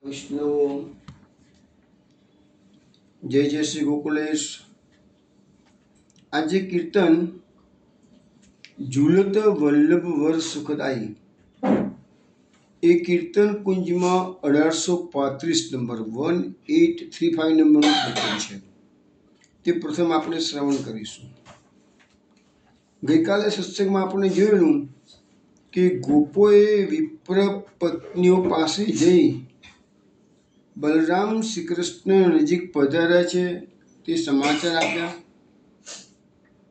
વિષ્ણુ જય જય શ્રી ગોકુલેશ। આજે કીર્તન ઝૂલત વલ્લભ વર સુખદાયી એ કીર્તન કુંજમાં 1835 નંબર 1835 નંબરનું કીર્તન છે। તે પ્રથમ આપણે શ્રવણ કરીશું। ગઈકાલે સત્સંગમાં આપણે જોયેલું કે ગોપોએ વિપ્ર પત્નીઓ પાસે જઈ બલરામ શ્રી કૃષ્ણ નજીક પધાર્યા છે તે સમાચાર આપ્યા,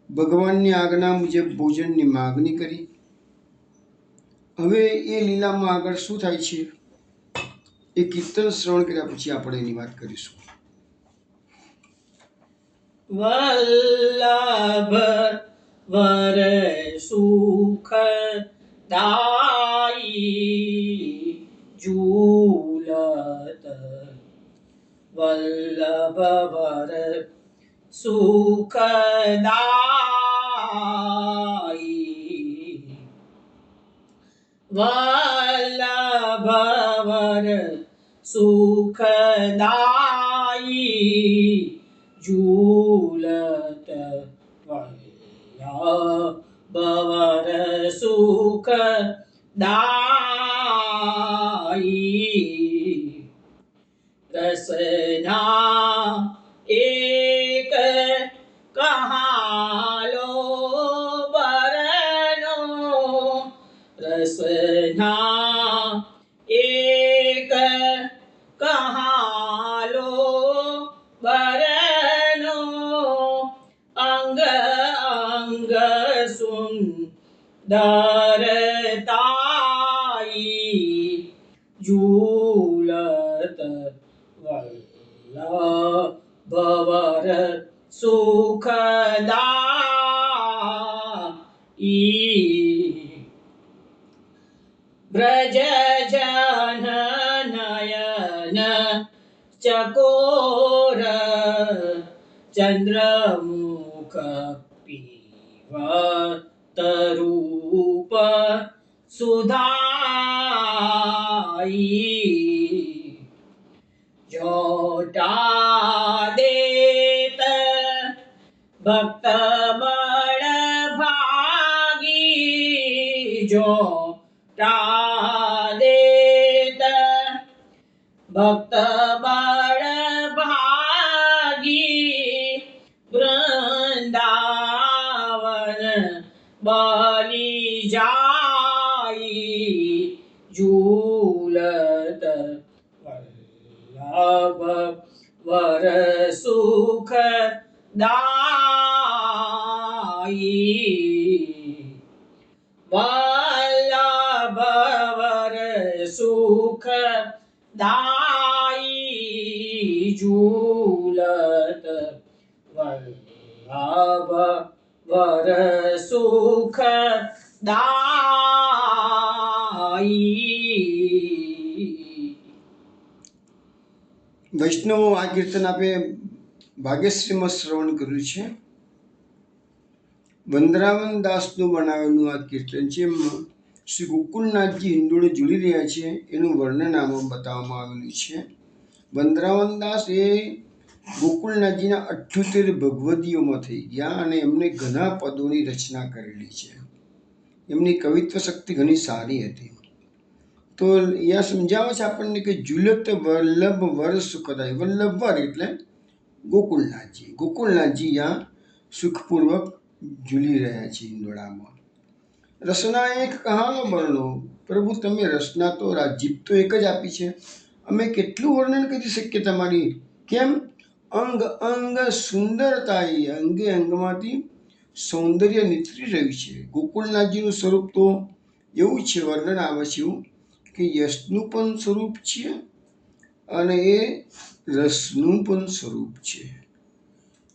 ભગવાનની આજ્ઞા મુજબ ભોજનની માગણી કરી। હવે એ લીલામાં આગળ શું થાય છે એ કીર્તન શ્રવણ કર્યા પછી આપણે એની વાત કરીશું। વલ્લભ વર સુખ દાયી ઝૂલત વલ્લભ વર સુખદાયી વલ્લભ વર સુખદાયી ઝૂલત વલ્લભ વર સુખદાયી રસના એક કહાલો બરનો રસના એક કહાલો બરનો અંગ અંગ સુંદરતાઈ ઝૂલત વલ્લભ વર સુખદાયી બ્રજ જન નયન ચકોર ચંદ્રમુખ પીવત રૂપ સુધાઈ જોટા દેત ભક્ત બળ ભાગી જોટા દેત ભક્ત બળ ભાગી વૃંદાવન બલી જાઈ ઝૂલત વલ્લભ વર સુખદાયી વલ્લભ વર સુખદાયી ઝૂલત વલ્લભ વર સુખદાયી। વૈષ્ણવો આ કીર્તન આપે ભાગ્યશ્રીમાં શ્રવણ કર્યું છે। વંદરાવન દાસનું બનાવેલું આ કીર્તન છે। એમાં શ્રી ગોકુલનાથજી હિંડોળે ઝૂલી રહ્યા છે એનું વર્ણન આમાં બતાવવામાં આવેલું છે। વંદરાવન દાસ એ ગોકુલનાથજીના 78 ભગવદીઓમાં થઈ ગયા અને એમને ઘણા પદોની રચના કરેલી છે। એમની કવિત્વ શક્તિ ઘણી સારી હતી। તો અહીંયા સમજાવે છે આપણને કે ઝૂલત વલ્લભ વર સુખદાય, વલ્લભ વર એટલે ગોકુલનાથજી, ગોકુલનાથજી यहाँ સુખપૂર્વક ઝૂલી રહ્યા છે હિંડોળામાં। રસના એક કહાનો બરણો, પ્રભુ તમે રસના તો જીભ તો એક જ આપી છે, અમે કેટલું વર્ણન કરી શકીએ તમારી, કેમ? અંગ અંગ સુંદરતાઈ, અંગે અંગમાંથી સૌંદર્ય નીતરી રહ્યું છે। ગોકુલનાથજીનું સ્વરૂપ તો એવું છે, વર્ણન આવે છે એવું કે યશનું પણ સ્વરૂપ છે અને એ રસનું પણ સ્વરૂપ છે।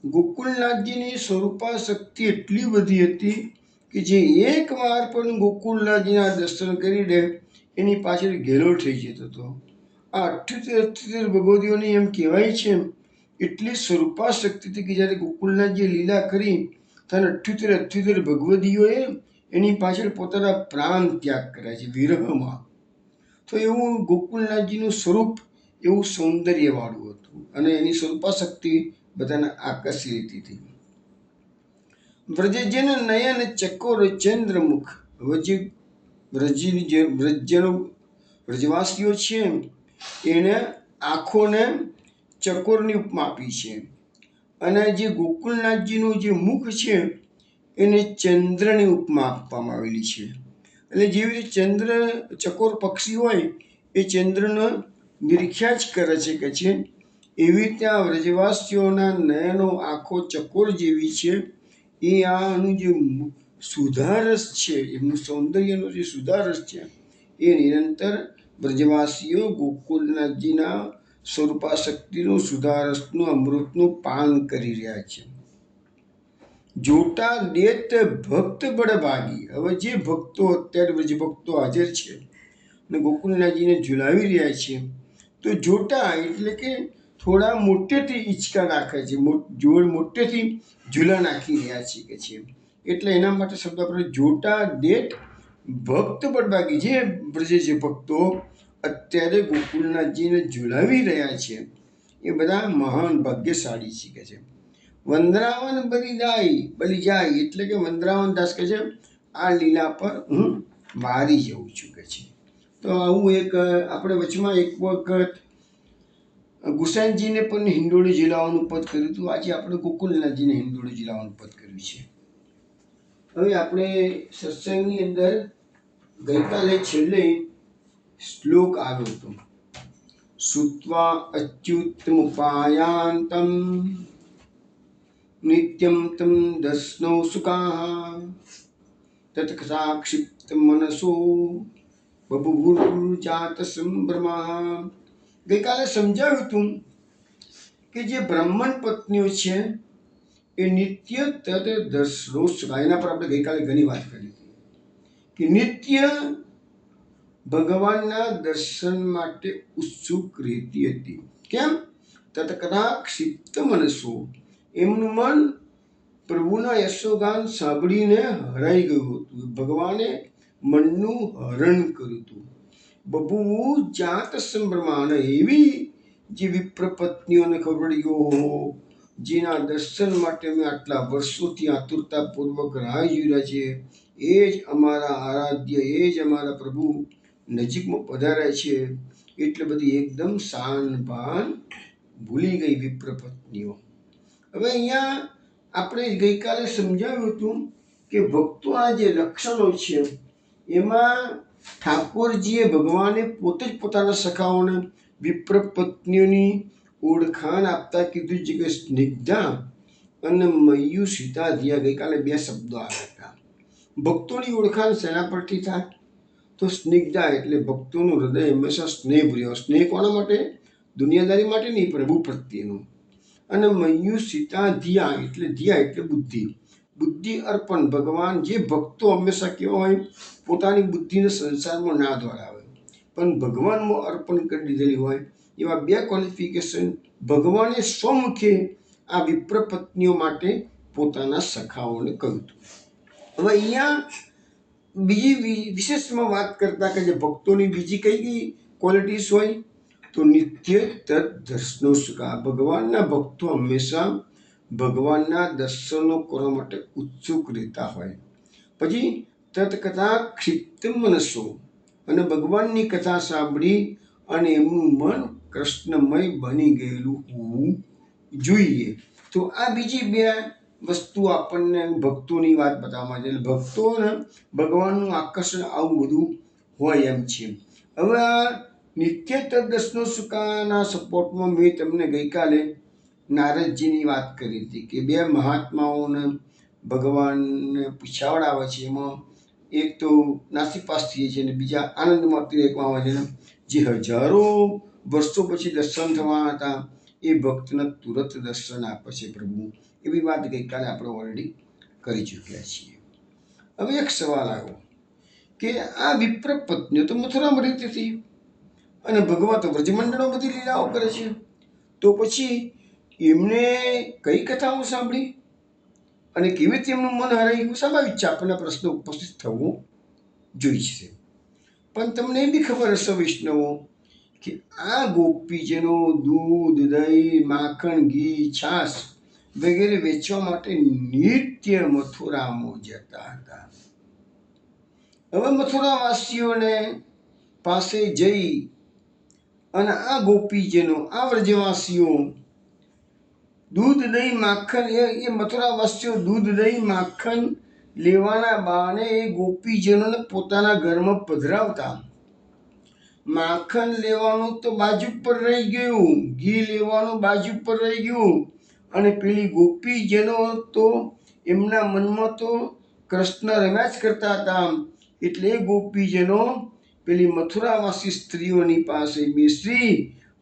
ગોકુલનાથજીની સ્વરૂપા શક્તિ એટલી બધી હતી કે જે એક વાર પણ ગોકુલનાથજીના દર્શન કરી દે એની પાછળ ઘેલો થઈ જતો હતો। આ 78 ભગવદીઓની એમ કહેવાય છે એટલી સ્વરૂપા શક્તિથી કે જ્યારે ગોકુલનાથજીએ લીલા કરી ત્યારે 78 ભગવદીઓએ એની પાછળ પોતાના પ્રાણ ત્યાગ કર્યા છે વિરહમાં। તો એવું ગોકુલનાથજીનું સ્વરૂપ એવું સૌંદર્યવાળું હતું અને એની સ્વરૂપાશક્તિ બધાને આકર્ષી લેતી હતી. વ્રજજન નયન ચકોર ચંદ્રમુખ. હવે જે વ્રજવાસીઓ છે એને આંખોને ચકોરની ઉપમા આપી છે અને જે ગોકુળનાથજીનું જે મુખ છે એને ચંદ્રની ઉપમા આપવામાં આવેલી છે. એટલે જેવી રીતે ચંદ્ર ચકોર પક્ષી હોય એ ચંદ્રનો નિરીક્ષા જ કરે છે કે છે, એવી રીતે આ વ્રજવાસીઓના નયનો આંખો ચકોર જેવી છે. એ આનું જે સુધારસ છે, એમનું સૌંદર્યનો જે સુધારસ છે એ નિરંતર વ્રજવાસીઓ ગોકુળનાથજીના સ્વરૂપાશક્તિનું સુધારસનું અમૃતનું પાન કરી રહ્યા છે. જોટા દેત ભક્ત બળભાગી. હવે જે ભક્તો અત્યારે વ્રજ ભક્તો હાજર છે અને ગોકુળનાથજીને ઝુલાવી રહ્યા છે, તો જોટા એટલે કે થોડા મોટેથી હિંચકા નાખે છે, જોડ મોટેથી ઝૂલા નાખી રહ્યા છે કે છે. એટલે એના માટે શબ્દ આપણે જોટા દેત ભક્ત બળભાગી. જે વ્રજે જે ભક્તો અત્યારે ગોકુળનાથજીને ઝુલાવી રહ્યા છે એ બધા મહાન ભાગ્યશાળી છે કે છે. વંદરાવન બલી જાય એટલે કે વંદરાવન દાસ કહે છે આ લીલા પર હું મારી જઉં છું કે છે. તો આવું એક આપણે વચમાં એક વખત ગુસાઈજીને પણ હિંડોળી ઝુલાવવાનું પદ કર્યું હતું. આજે આપણે ગોકુળનાથજીને હિંડોળી ઝુલાવવાનું પદ કર્યું છે. હવે આપણે સત્સંગની અંદર ગઈકાલે છેલ્લે શ્લોક આવ્યો હતો. શ્રુત્વા અચ્યુતમુપાયાન્તમ નિત્યમ તમ દર્શનૌ સુખાઃ તત્કથા ક્ષિપ્ત મનસો બભુર્જાત સંભ્રમઃ. ગઈકાલે સમજાવ્યું હતું કે જે બ્રાહ્મણ પત્નીઓ છે એ નિત્ય તદ દર્શનો સુખાઃ. એના પર આપણે ગઈકાલે ઘણી વાત કરી હતી કે નિત્ય ભગવાનના દર્શન માટે ઉત્સુક રહેતી હતી. કેમ? તત્કથા ક્ષિપ્ત મનસો. એમનું મન પ્રભુના યશોગાન સાંભળીને હરાઈ ગયું હતું. ભગવાને મનનું હરણ કર્યું હતું. બબુવુ જાત સંભ્રમા. એવી જે વિપ્ર પત્નીઓને ખબર પડી ગયો, જેના દર્શન માટે અમે આટલા વર્ષોથી આતુરતાપૂર્વક રાહ જોઈ રહ્યા છે, એ જ અમારા આરાધ્ય, એ જ અમારા પ્રભુ નજીકમાં પધાર્યા છે. એટલે બધી એકદમ શાન ભાન ભૂલી ગઈ વિપ્ર પત્નીઓ. હવે અહીંયા આપણે ગઈકાલે સમજાવ્યું હતું કે ભક્તોના જે લક્ષણો છે એમાં ઠાકોરજીએ ભગવાને પોતે જ પોતાના સખાઓને વિપ્ર પત્નીઓની ઓળખાણ આપતા કીધું છે કે સ્નિગ્ધા અને મયુષિતા ધ્યા. ગઈકાલે બે શબ્દો આવ્યા હતા. ભક્તોની ઓળખાણ શેના પરથી થાય? તો સ્નિગ્ધા એટલે ભક્તોનું હૃદય હંમેશા સ્નેહભર્યું. સ્નેહ કોના માટે? દુનિયાદારી માટે નહીં, પ્રભુ પ્રત્યેનું. અને મયુષિતા ધ્યા એટલે બુદ્ધિ. બુદ્ધિ અર્પણ. ભગવાન જે ભક્તો હંમેશા કેવા હોય, પોતાની બુદ્ધિને સંસારમાં ના દોડાવે પણ ભગવાનમાં અર્પણ કરી દીધેલી હોય, એવા બે ક્વોલિફિકેશન ભગવાને સ્વમુખે આ વિપ્ર પત્નીઓ માટે પોતાના સખાઓને કહ્યું હતું. હવે અહીંયા બીજી વિશેષમાં વાત કરતા કે જે ભક્તોની બીજી કઈ ક્વોલિટીઝ હોય, તો નિત્ય તદ દર્શનો સુખાઃ. ભગવાનના ભક્તો હંમેશા ભગવાનના દર્શનો કરવા માટે ઉત્સુક રહેતા હોય. પછી તત્કથા ક્ષિપ્ત મનસો. અને ભગવાનની કથા સાંભળી અને એમનું મન કૃષ્ણમય બની ગયેલું હોવું જોઈએ. તો આ બીજી બે વસ્તુ આપણને ભક્તોની વાત બતાવવામાં આવે. એટલે ભક્તોને ભગવાનનું આકર્ષણ આવું બધું હોય એમ છે. હવે આ નિત્ય તદર્શનો સુખાના સપોર્ટમાં મેં તમને ગઈકાલે નારદજીની વાત કરી હતી કે બે મહાત્માઓને ભગવાનને પૂછાવડાવે છે. એમાં એક તો નાસીપાસ થઈએ છે અને બીજા આનંદમાં અતિરેકમાં આવે છે. જે હજારો વર્ષો પછી દર્શન થવાના હતા એ ભક્તને તુરંત દર્શન આપે છે પ્રભુ. એવી વાત ગઈકાલે આપણે ઓલરેડી કરી ચૂક્યા છીએ. હવે એક સવાલ આવ્યો કે આ વિપ્ર પત્નીઓ તો મથુરામાં રહેતી હતી અને ભગવાન તો વ્રજમંડળો બધી લીલાઓ કરે છે, તો પછી એમને કઈ કથાઓ સાંભળી અને કેવી રીતે એમનું મન હરાઈ ગયું? સ્વાભાવિક છે, આપણને પ્રશ્ન ઉપસ્થિત થવો જોઈએ છે. પણ તમને એ બી ખબર હશે વૈષ્ણવો કે આ ગોપીજનો દૂધ, દહીં, માખણ, ઘી, છાશ વગેરે વેચવા માટે નિત્ય મથુરામાં જતા હતા. હવે મથુરાવાસીઓને પાસે જઈ અને આ ગોપીજનો, આ વ્રજવાસીઓ દૂધ, દહીં, માખણ, એ મથુરાવાસીઓ દૂધ, દહીં, માખણ લેવાના બહાને એ ગોપીજનોને પોતાના ઘરમાં પધરાવતા. માખણ લેવાનું તો બાજુ પર રહી ગયું, ઘી લેવાનું બાજુ પર રહી ગયું, અને પેલી ગોપીજનો તો એમના મનમાં તો કૃષ્ણ રમ્યા જ કરતા હતા. એટલે ગોપીજનો પેલી મથુરાવાસી સ્ત્રીઓની પાસે બેસી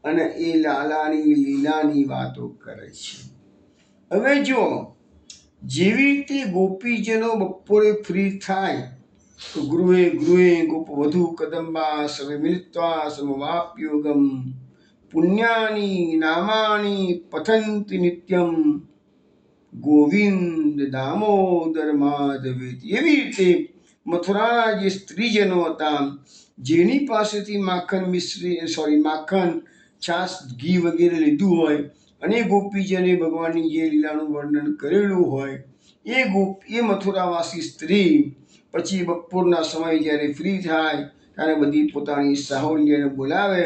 અને એ લાલાની લીલાની વાતો કરે છે. હવે જો જેવી રીતે ગોપીજનો બપોરે ફ્રી થાય તો ગૃહે ગૃહે ગોપવધૂ કદંબા સર્વે મિલિત્વા સમવાપ્યોગમ પુણ્યાની નામાની પઠન્તિ નિત્યમ ગોવિંદ દામોદર માધવેતિ. એવી રીતે મથુરાના જે સ્ત્રીજનો હતા, જેની પાસેથી માખણ, છાશ, ઘી વગેરે લીધું હોય અને ગોપીજને ભગવાનની જે લીલાનું વર્ણન કરેલું હોય, એ મથુરાવાસી સ્ત્રી પછી બપોરના સમયે જ્યારે ફ્રી થાય ત્યારે બધી પોતાની સાહોલ્યને બોલાવે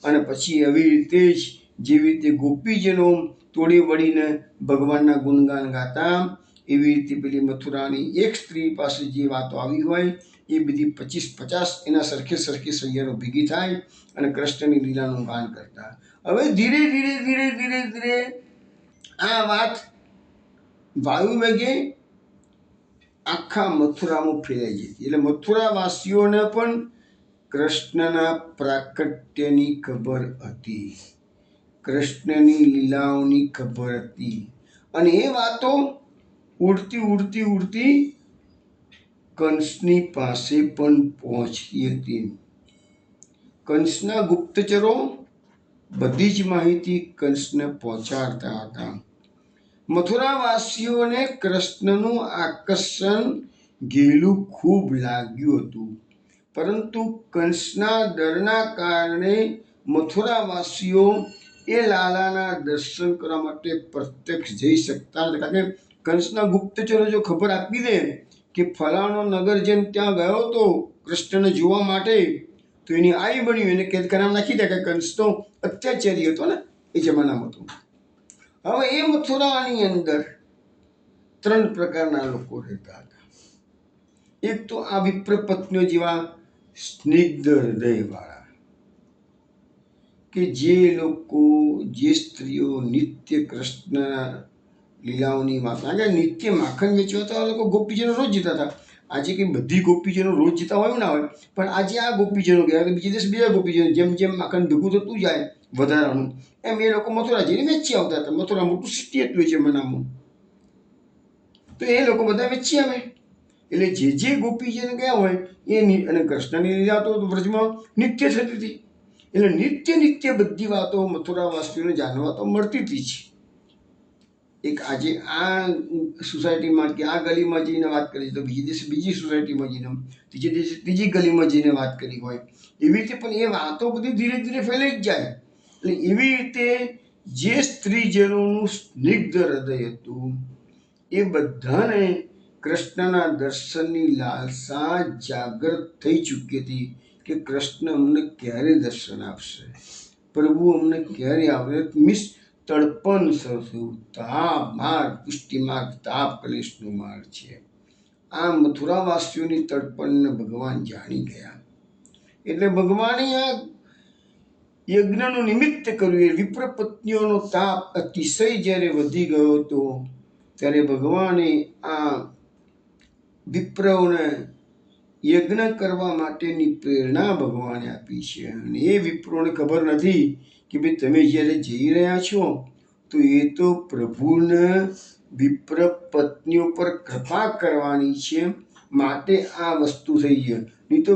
અને પછી આવી રીતે જ જેવી રીતે ગોપીજનો તોડી વળીને ભગવાનના ગુણગાન ગાતા, એવી રીતે પેલી મથુરાની એક સ્ત્રી પાસે જે વાતો આવી હોય એ બધી 25-50 એના સરખે સરખી સૈયરો ભેગી થાય અને કૃષ્ણની લીલાનું ગાન કરતા. હવે ધીરે ધીરે ધીરે ધીરે ધીરે આ વાત વાયુ વેગે આખા મથુરામાં ફેલાઈ જતી. એટલે મથુરાવાસીઓને પણ કૃષ્ણના પ્રાકટ્યની ખબર હતી, કૃષ્ણની લીલાઓની ખબર હતી, અને એ વાતો ઉડતી ઉડતી ઉડતી કંસની પાસે પણ પહોંચતી હતી. કંસના ગુપ્તચરો બધી જ માહિતી કંસને પહોંચાડતા હતા. મથુરાવાસીઓને કૃષ્ણનું આકર્ષણ ઘેલું ખૂબ લાગ્યું હતું, પરંતુ કંસના ડરના કારણે મથુરાવાસીઓ એ લાલાના દર્શન કરવા માટે પ્રત્યક્ષ જઈ શકતા નથી. કારણ કે કંસના ગુપ્તચરો જો ખબર આપી દે કે ફલાણો નગરજન ત્યાં ગયો હતો કૃષ્ણને જોવા માટે, તો એની આઈ બન્યું, એને કેદખાનામાં નાખી દે. કે કંસ તો અત્યાચારી હતો ને એ જમાનામાં. તો હવે એ મથુરાની અંદર 3 પ્રકારના લોકો રહેતા હતા. એક તો આ વિપ્રપત્નીઓ જેવા સ્નિગ્ધ હૃદયવાળા, કે જે લોકો, જે સ્ત્રીઓ નિત્ય કૃષ્ણના લીલાઓની વાત, કારણ કે નિત્ય માખણ વેચવા તો આ લોકો ગોપીજનો રોજ જતા હતા. આજે કંઈ બધી ગોપીજનો રોજ જતા હોય ના હોય, પણ આજે આ ગોપીજનો ગયા તો બીજે દિવસ બીજા ગોપીજનો, જેમ જેમ માખણ ભેગું થતું જાય વધારાનું, એમ એ લોકો મથુરા જઈને વેચી આવતા હતા. મથુરા મોટું સિટી હતું એ જમાનામાં, તો એ લોકો બધા વેચી આવે. એટલે જે ગોપીજન ગયા હોય એ, અને કૃષ્ણની લીલા તો વ્રજમાં નિત્ય થતી હતી, એટલે નિત્ય બધી વાતો મથુરાવાસીઓને જાણવા તો મળતી હતી જ. એક આજે આ સોસાયટીમાં કે આ ગલીમાં જઈને વાત કરી તો બીજી દિવસે બીજી સોસાયટીમાં જઈને, ત્રીજે દિવસે ત્રીજી ગલીમાં જઈને વાત કરી હોય, એવી રીતે પણ એ વાતો બધી ધીરે ધીરે ફેલાઈ જ જાય. એટલે એવી રીતે જે સ્ત્રીજનોનું સ્નિગ્ધ હૃદય હતું એ બધાને કૃષ્ણના દર્શનની લાલસા જાગૃત થઈ ચૂકી હતી કે કૃષ્ણ અમને ક્યારે દર્શન આપશે, પ્રભુ અમને ક્યારે આવે. તડપણ સરસું તાપ માર્ગ પુષ્ટિ માર્ગ તાપ કલેશનો માર્ગ છે. આ મથુરાવાસીઓની તડપણને ભગવાન જાણી ગયા. એટલે ભગવાને આ યજ્ઞનું નિમિત્ત કર્યું. વિપ્ર પત્નીઓનો તાપ અતિશય જ્યારે વધી ગયો હતો ત્યારે ભગવાને આ વિપ્રોને યજ્ઞ કરવા માટેની પ્રેરણા ભગવાને આપી છે. અને એ વિપ્રોને ખબર નથી કે ભાઈ તમે જ્યારે જઈ રહ્યા છો તો એ તો પ્રભુને વિપ્ર પત્નીઓ પર કૃપા કરવાની છે, માટે આ વસ્તુ થઈ છે. નહીં તો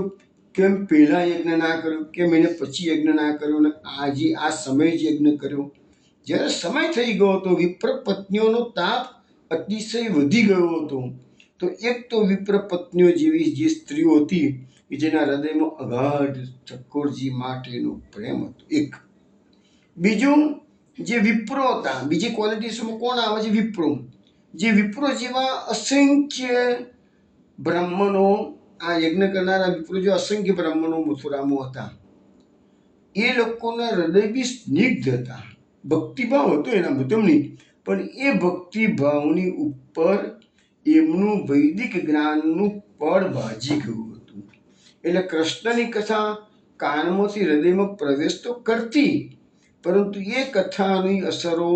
કેમ પહેલાં યજ્ઞ ના કર્યો, કેમ એને પછી યજ્ઞ ના કર્યો, ને આજે આ સમય જ યજ્ઞ કર્યો. જ્યારે સમય થઈ ગયો હતો, વિપ્ર પત્નીઓનો તાપ અતિશય વધી ગયો હતો, તો એક તો વિપ્ર પત્નીઓ જેવી જે સ્ત્રીઓ હતી કે જેના હૃદયમાં અગાધ ઠક્કરજી માટેનો પ્રેમ હતો. એક બીજું જે વિપ્રો હતા, બીજી ક્વોલિટીઝમાં કોણ આવે છે? વિપ્રો. જે વિપ્રો જેવા અસંખ્ય બ્રાહ્મણો, આ યજ્ઞ કરનારા વિપ્રો જેવા અસંખ્ય બ્રાહ્મણો મથુરામાં હતા, એ લોકોના હૃદય બી સ્નિગ્ધ હતા, ભક્તિભાવ હતો એના તેમની, પણ એ ભક્તિભાવની ઉપર એમનું વૈદિક જ્ઞાનનું પડ ભાજી ગયું હતું. એટલે કૃષ્ણની કથા કાનમાંથી હૃદયમાં પ્રવેશ તો કરતી, પરંતુ એ કથાની અસરો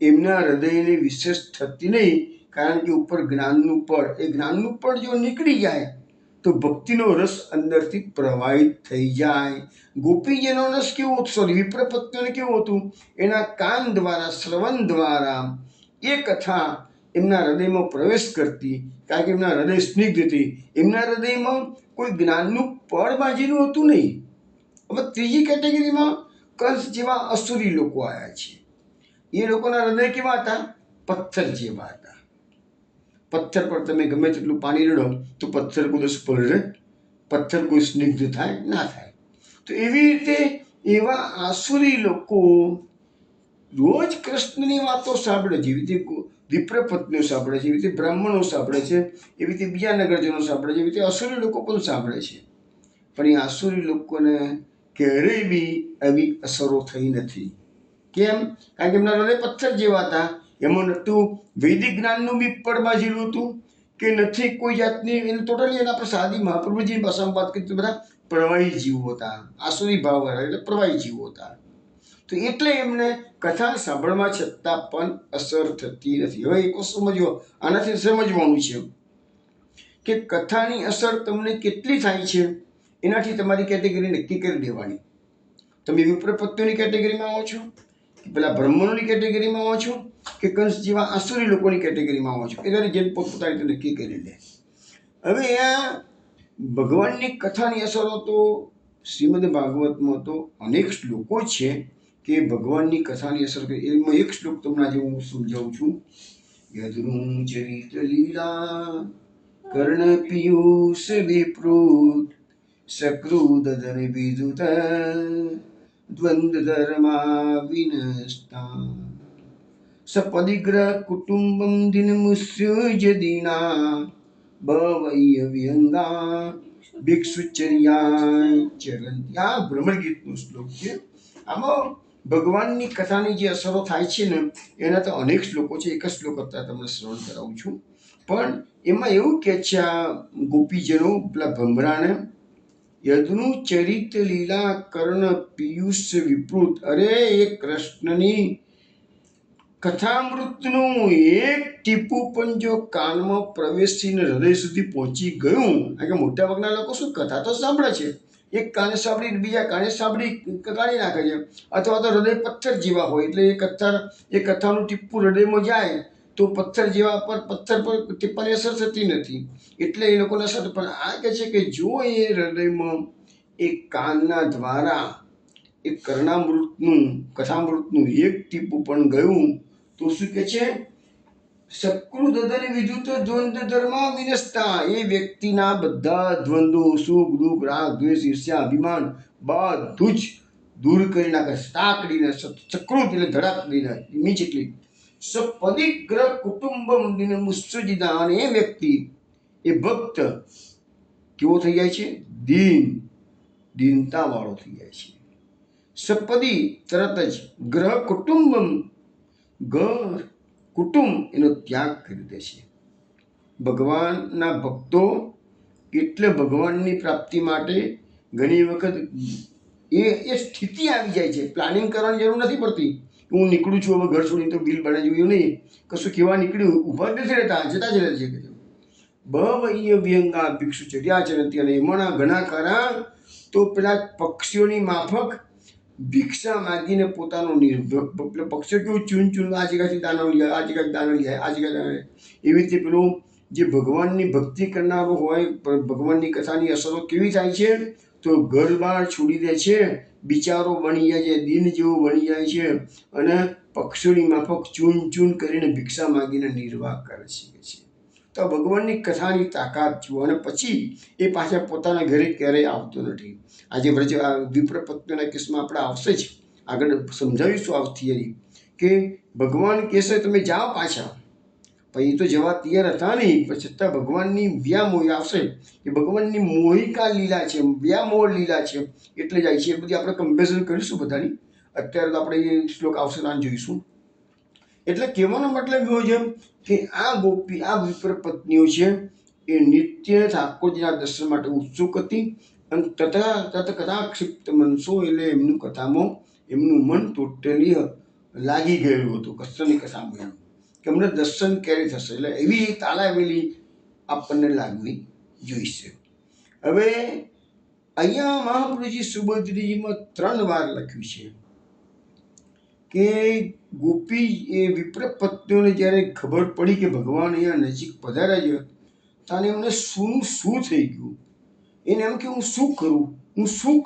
એમના હૃદયને વિશેષ થતી નહીં, કારણ કે ઉપર જ્ઞાનનું પડ, એ જ્ઞાનનું પડ જો નીકળી જાય તો ભક્તિનો રસ અંદરથી પ્રવાહિત થઈ જાય. ગોપીજીનો રસ કેવો હતો? સોરી, વિપ્રપત્નીઓને કેવું હતું? એના કાન દ્વારા, શ્રવણ દ્વારા એ કથા એમના હૃદયમાં પ્રવેશ કરતી, કારણ કે એમના હૃદય સ્નિગ્ધ હતી. એમના હૃદયમાં કોઈ જ્ઞાનનું પડ બાજીનું હતું નહીં. હવે ત્રીજી કેટેગરીમાં કંસ જેવા અસુરી લોકો આવ્યા છે. એ લોકોના હૃદય કેવા હતા? પથ્થર જેવા હતા. પથ્થર પર તમે ગમે તેટલું પાણી રેડો તો પથ્થર કોઈ દિવસ પલળે? પથ્થર કોઈ સ્નિગ્ધ થાય? ના થાય. તો એવી રીતે એવા આસુરી લોકો રોજ કૃષ્ણની વાતો સાંભળે, જેવી રીતે વિપ્રપત્નીઓ સાંભળે છે, એવી રીતે બ્રાહ્મણો સાંભળે છે, એવી રીતે બીજા નગરજનો સાંભળે છે, એવી રીતે અસુરી લોકો પણ સાંભળે છે. પણ એ આસુરી લોકોને ક્યારેય બી આવી અસરો થઈ નથી. કેમ? કારણ કે એમના હૃદય પથ્થર જેવા હતા. એમાં નહોતું વૈદિક જ્ઞાનનું બી પડ બાજેલું હતું, કે નથી કોઈ જાતની, એને ટોટલી એના પર સાદી મહાપ્રભુજીની ભાષામાં વાત કરી તો બધા પ્રવાહી જીવો હતા. આસુરી ભાવ એટલે પ્રવાહી જીવો હતા. તો એટલે એમને કથા સાંભળવા છતાં પણ અસર થતી નથી. હવે એક વસ્તુ સમજો, આનાથી સમજવાનું છે કે કથાની અસર તમને કેટલી થાય છે, એનાથી તમારી કેટેગરી નક્કી કરી દેવાની. તમે વિપ્રપત્નીઓની કેટેગરીમાં આવો છો, કે પેલા બ્રાહ્મણોની કેટેગરીમાં આવો છો, કે કંસ જેવા આસુરી લોકોની કેટેગરીમાં આવો છો, એ દરેક જેને પોતપોતાની રીતે નક્કી કરી લે. હવે આ ભગવાનની કથાની અસરો તો શ્રીમદ ભાગવતમાં તો અનેક શ્લોકો છે કે ભગવાનની કથાની અસર કરી. એમાં એક શ્લોક તમને આજે હું સમજાવું છું. યદૃં ચરિત લીલા કર્ણ પિયુષ વિપ્રુત સકૃદધર વિદુત દ્વંદ ધર્મા વિનસ્તા સપદિગ્રહ કુટુંબમ દિનમુસ્યુજ દીના ભવય વ્યંગા ભિક્ષુચર્યા ચરંતી. આ ભ્રમર ગીતનો શ્લોક છે. આમાં ભગવાનની કથાની જે અસરો થાય છે ને, એના તો અનેક શ્લોકો છે. એક જ શ્લોક અત્યારે તમને શ્રવણ કરાવું છું. પણ એમાં એવું કે છે આ ગોપીજનો પેલા ભમરાને, યદનું ચરિત લીલા કર્ણ પિયુષ વિપૃત. અરે એ કૃષ્ણની કથામૃતનું એક ટીપું પણ જો કાનમાં પ્રવેશીને હૃદય સુધી પહોંચી ગયું, કારણ કે મોટા ભાગના લોકો શું કથા તો સાંભળે છે, એક કાને સાંભળી બીજા કાને સાંભળી કાઢી નાખે છે, અથવા તો હૃદય પથ્થર જેવા હોય એટલે એ કથાનું ટીપું હૃદયમાં જાય તો પથ્થર જેવા પર પથ્થર પર ટીપાની અસર થતી નથી, એટલે એ લોકોને અસર. પણ આ કહે છે કે જો એ હૃદયમાં એ કાનના દ્વારા એ કર્ણામૃતનું કથામૃતનું એક ટીપું પણ ગયું તો શું કે છે? સકૃદધન વિદુત દ્વંદ ધર્મા વિનસ્તા. એ વ્યક્તિના બધા દ્વંદો, સુખ દુઃખ, રાગ દ્વેષ, ઈર્ષ્યા, અભિમાન બધું જ દૂર કરી નાખે. તાકડીને સકૃત એટલે ધડાક દઈને ઇમિજિએટલી. સપદિગ્રહ કુટુંબમ દિન મુસ્સુજિદા. અને એ વ્યક્તિ, એ ભક્ત કેવો થઈ જાય છે? દીનતા વાળો થઈ જાય છે. સપદી તરત જ, ગ્રહ કુટુંબમ ઘર કુટુંબ એનો ત્યાગ કરી દે છે. ભગવાનના ભક્તો એટલે ભગવાનની પ્રાપ્તિ માટે ઘણી વખત એ સ્થિતિ આવી જાય છે. પ્લાનિંગ કરવાની જરૂર નથી પડતી. હું નીકળું છું હવે ઘર છોડીને તો બિલ બને જોયું નહીં, કશું કેવા નીકળ્યું, ઊભા જ નથી રહેતા, જતા જ રહે છે. ભવય વ્યંગા ભિક્ષુચર્યા ચરંતી. અને એમાંના ઘણા ખરા તો પેલા પક્ષીઓની માફક ભિક્ષા માગીને પોતાનો પક્ષીઓ કેવું ચૂન આ જગ્યાથી દાનો લે, આ જગ્યાથી દાનો લે, આ જગ્યાએ દાનો લે, એવી રીતે પેલું જે ભગવાનની ભક્તિ કરનારો હોય, ભગવાનની કથાની અસરો કેવી થાય છે? તો ઘર બાર છોડી દે છે, બિચારો બની જાય છે, દિન જેવો બની જાય છે, અને પક્ષીઓની માફક ચૂન કરીને ભિક્ષા માગીને નિર્વાહ કરે છે. તો ભગવાનની કથાની તાકાત જુઓ, અને પછી એ પાછા પોતાના ઘરે ક્યારેય આવતો નથી. આજે વિપ્ર પત્નીના કેસમાં આપણે આવશે જ, આગળ સમજાવીશું આ થિયરી કે ભગવાન કહેશે તમે જાઓ પાછા, પણ એ તો જવા તૈયાર હતા નહીં, પણ છતાં ભગવાનની વ્યામોહ આવશે કે ભગવાનની મોહિકા લીલા છે, વ્યામોહ લીલા છે એટલે જાય છે. એ બધી આપણે કમ્પેરિઝન કરીશું બધાની, અત્યારે તો આપણે એ શ્લોક આવશે ના જોઈશું. એટલે કહેવાનો મતલબ એવો છે કે આ ગોપી, આ વિપ્ર પત્નીઓ છે એ નિત્ય ઠાકોરજીના દર્શન માટે ઉત્સુક હતી, અને કથાક્ષિપ્ત મનસો એટલે એમનું કથામાં એમનું મન ટોટલી લાગી ગયેલું હતું કૃષ્ણની કથામાં, કે અમને દર્શન ક્યારે થશે, એટલે એવી તાલાવેલી આપણને લાગવી જોઈશે. હવે અહીંયા મહાપ્રભુજી સુભદ્રીજીમાં 3 વાર લખ્યું છે કે ગોપી એ વિપ્ર પત્નીઓને જ્યારે ખબર પડી કે ભગવાન અહીંયા નજીક પધાર્યા છે, ત્યારે એમને શું થઈ ગયું, એને એમ કે હું શું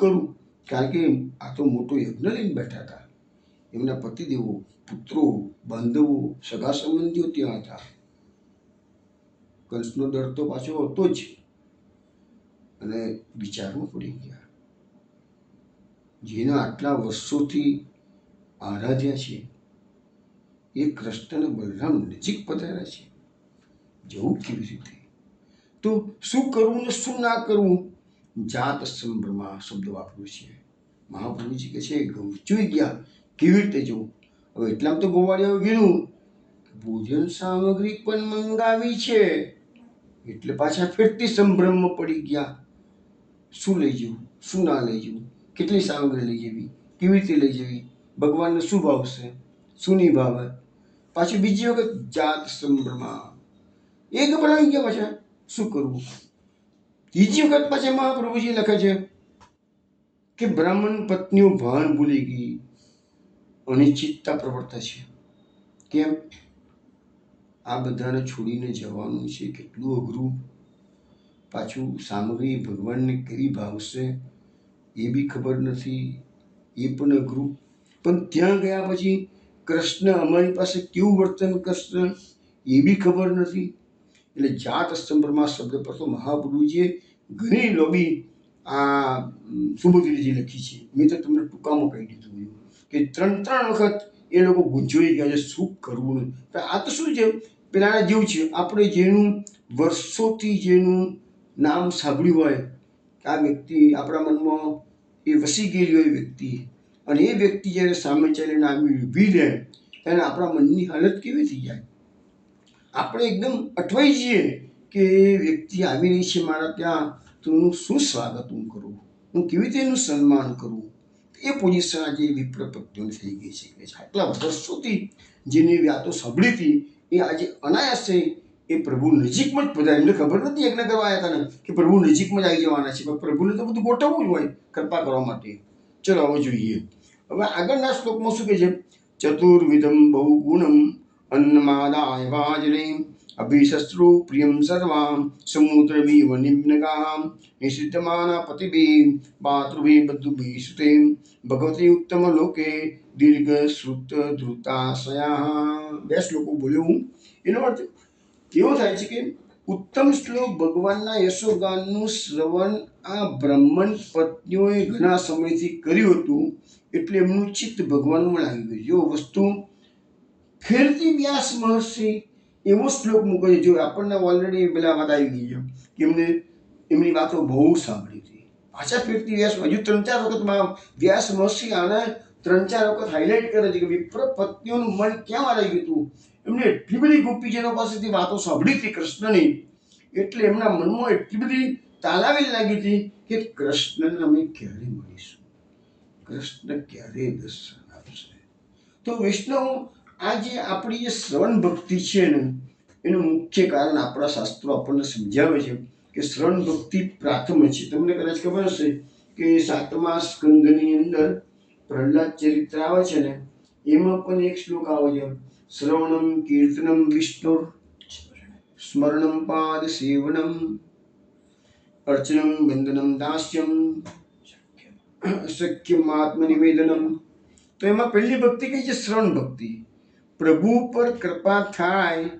કરું, કારણ કે આ તો મોટો યજ્ઞ લઈને બેઠા હતા. એમના પતિદેવો, પુત્રો, બાંધવો, સગા સંબંધીઓ ત્યાં હતા. કંસનો ડર તો પાછો હતો જ, અને વિચારમાં પડી ગયા. જેના આટલા વર્ષોથી આરાધ્યા છે એ કૃષ્ણ બલરામ નજીક પધાર્યા છે, જવું કેવી રીતે, તો શું કરવું ને શું ના કરવું, જાત સંભ્રમા શબ્દ વાપર્યો છે. મહાપ્રભુજી કહે છે ગમચુઈ ગયા, કેવી રીતે જવું. હવે એટલામાં તો ગોવાળિયાઓ ગીરું ભોજન સામગ્રી પણ મંગાવી છે, એટલે પાછા ફેરથી સંભ્રમમાં પડી ગયા. શું લઈ જવું, શું ના લઈ જવું, કેટલી સામગ્રી લઈ જવી, કેવી રીતે લઈ જવી, ભગવાનને શું ભાવશે, શું નહીં ભાવે. પાછી બીજી વખત જાત સંભ્રમા, એ ગભરાઈ ગયા પાછા શું કરવું. ત્રીજી વખત પાછા મહાપ્રભુજી લખે છે કે બ્રાહ્મણ પત્નીઓ ભાન ભૂલી ગઈ, અનિશ્ચિતતા પ્રવર્તે છે. કેમ? આ બધાને છોડીને જવાનું છે, કેટલું અઘરું. પાછું સામગ્રી ભગવાનને કેવી ભાવશે એ બી ખબર નથી, એ પણ અઘરું. પણ ત્યાં ગયા પછી કૃષ્ણ અમારી પાસે કેવું વર્તન કરશે એ બી ખબર નથી. એટલે જાત સંભ્રમા શબ્દ પર તો મહાપ્રભુજીએ ઘણી લોબી આ સુભદ્રીજી લખી છે. મેં તો તમને ટૂંકામાં કહી દીધું કે 3 વખત એ લોકો ગુંજવાઈ ગયા છે શું કરવું. આ તો શું છે, પેલા જેવું છે, આપણે જેનું વર્ષોથી જેનું નામ સાંભળ્યું હોય, આ વ્યક્તિ આપણા મનમાં એ વસી ગયેલી હોય વ્યક્તિ, અને એ વ્યક્તિ જ્યારે સામે ચાલીને આવી ઊભી રહે ત્યારે આપણા મનની હાલત કેવી થઈ જાય. આપણે એકદમ અટવાઈ જઈએ કે એ વ્યક્તિ આવી રહી છે મારા ત્યાં, તો હું શું સ્વાગત હું કરું, હું કેવી રીતે એનું સન્માન કરું. એ પોઝિશન આજે વિપ્ર પત્નીઓને થઈ ગઈ છે. આટલા વર્ષોથી જેની વાતો સાંભળી હતી એ આજે અનાયાસે એ પ્રભુ નજીકમાં જ પધારે. એમને ખબર નથી યજ્ઞ કરવા આવ્યા હતા ને કે પ્રભુ નજીકમાં જ આવી જવાના છે, પણ પ્રભુને તો બધું ગોઠવવું જ હોય કૃપા કરવા માટે. ચલો હવે જોઈએ. હવે આગળના શ્લોકમાં શું કહે છે, ચતુર્વિધમ બહુગુણમ અન્નમાદાય વાજને અભિશસ્ત્રુ પ્રિયમ સર્વામ સમુદ્રમિવ નિમ્નગામ નિષિદ્ધમાના પતિભિ માતૃભિ બધુભિ સુતે ભગવતી ઉત્તમ લોકે દીર્ઘ શ્રુત ધૃતાશયા. 2 શ્લોકો બોલ્યો હું. એનો અર્થ કેવો થાય છે કે ઉત્તમ શ્લોક ભગવાનના યશોગાનનું શ્રવણ આ બ્રાહ્મણ પત્નીઓએ ઘણા સમયથી કર્યું હતું, એટલે એમનું ચિત્ત ભગવાનમાં લાગી ગયું. જો વસ્તુ ફેરથી વ્યાસ મહર્ષિ એવો શ્લોક મૂકે છે, જો આપણને ઓલરેડી પેલા વાત આવી ગઈ છે કે એમને એમની વાતો બહુ સાંભળી હતી. પાછા ફેરથી વ્યાસ હજુ 3-4 વખત વ્યાસ મહર્ષિ આને 3-4 વખત હાઇલાઇટ કરે છે કે વિપ્ર પત્નીઓનું મન ક્યાં આવી ગયું હતું. એમને એટલી બધી ગોપીજનો પાસેથી વાતો સાંભળી હતી કૃષ્ણની, એટલે એમના મનમાં એટલી બધી તાલાવેલ લાગી હતી કે કૃષ્ણને અમે ક્યારે મળીશું, કૃષ્ણ ક્યારે દર્શન આપશે. તો વૈષ્ણવ આ જે આપણી જે શ્રવણ ભક્તિ છે ને એનું મુખ્ય કારણ આપણા શાસ્ત્રો આપણને સમજાવે છે કે શ્રવણ ભક્તિ પ્રાથમિક છે. તમને કદાચ ખબર હશે કે 7મા સ્કંદની અંદર પ્રહલાદ ચરિત્ર આવે છે ને, એમાં પણ એક શ્લોક આવે છે, શ્રવણમ કીર્તનમ વિષ્ણુ સ્મરણમ પાદ સેવનમ અર્ચનમ વંદનમ દાસ્યમ સખ્યમ આત્મનિવેદનમ. તો એમાં પહેલી ભક્તિ કઈ છે, શ્રવણ ભક્તિ. પ્રભુ પર કૃપા થાય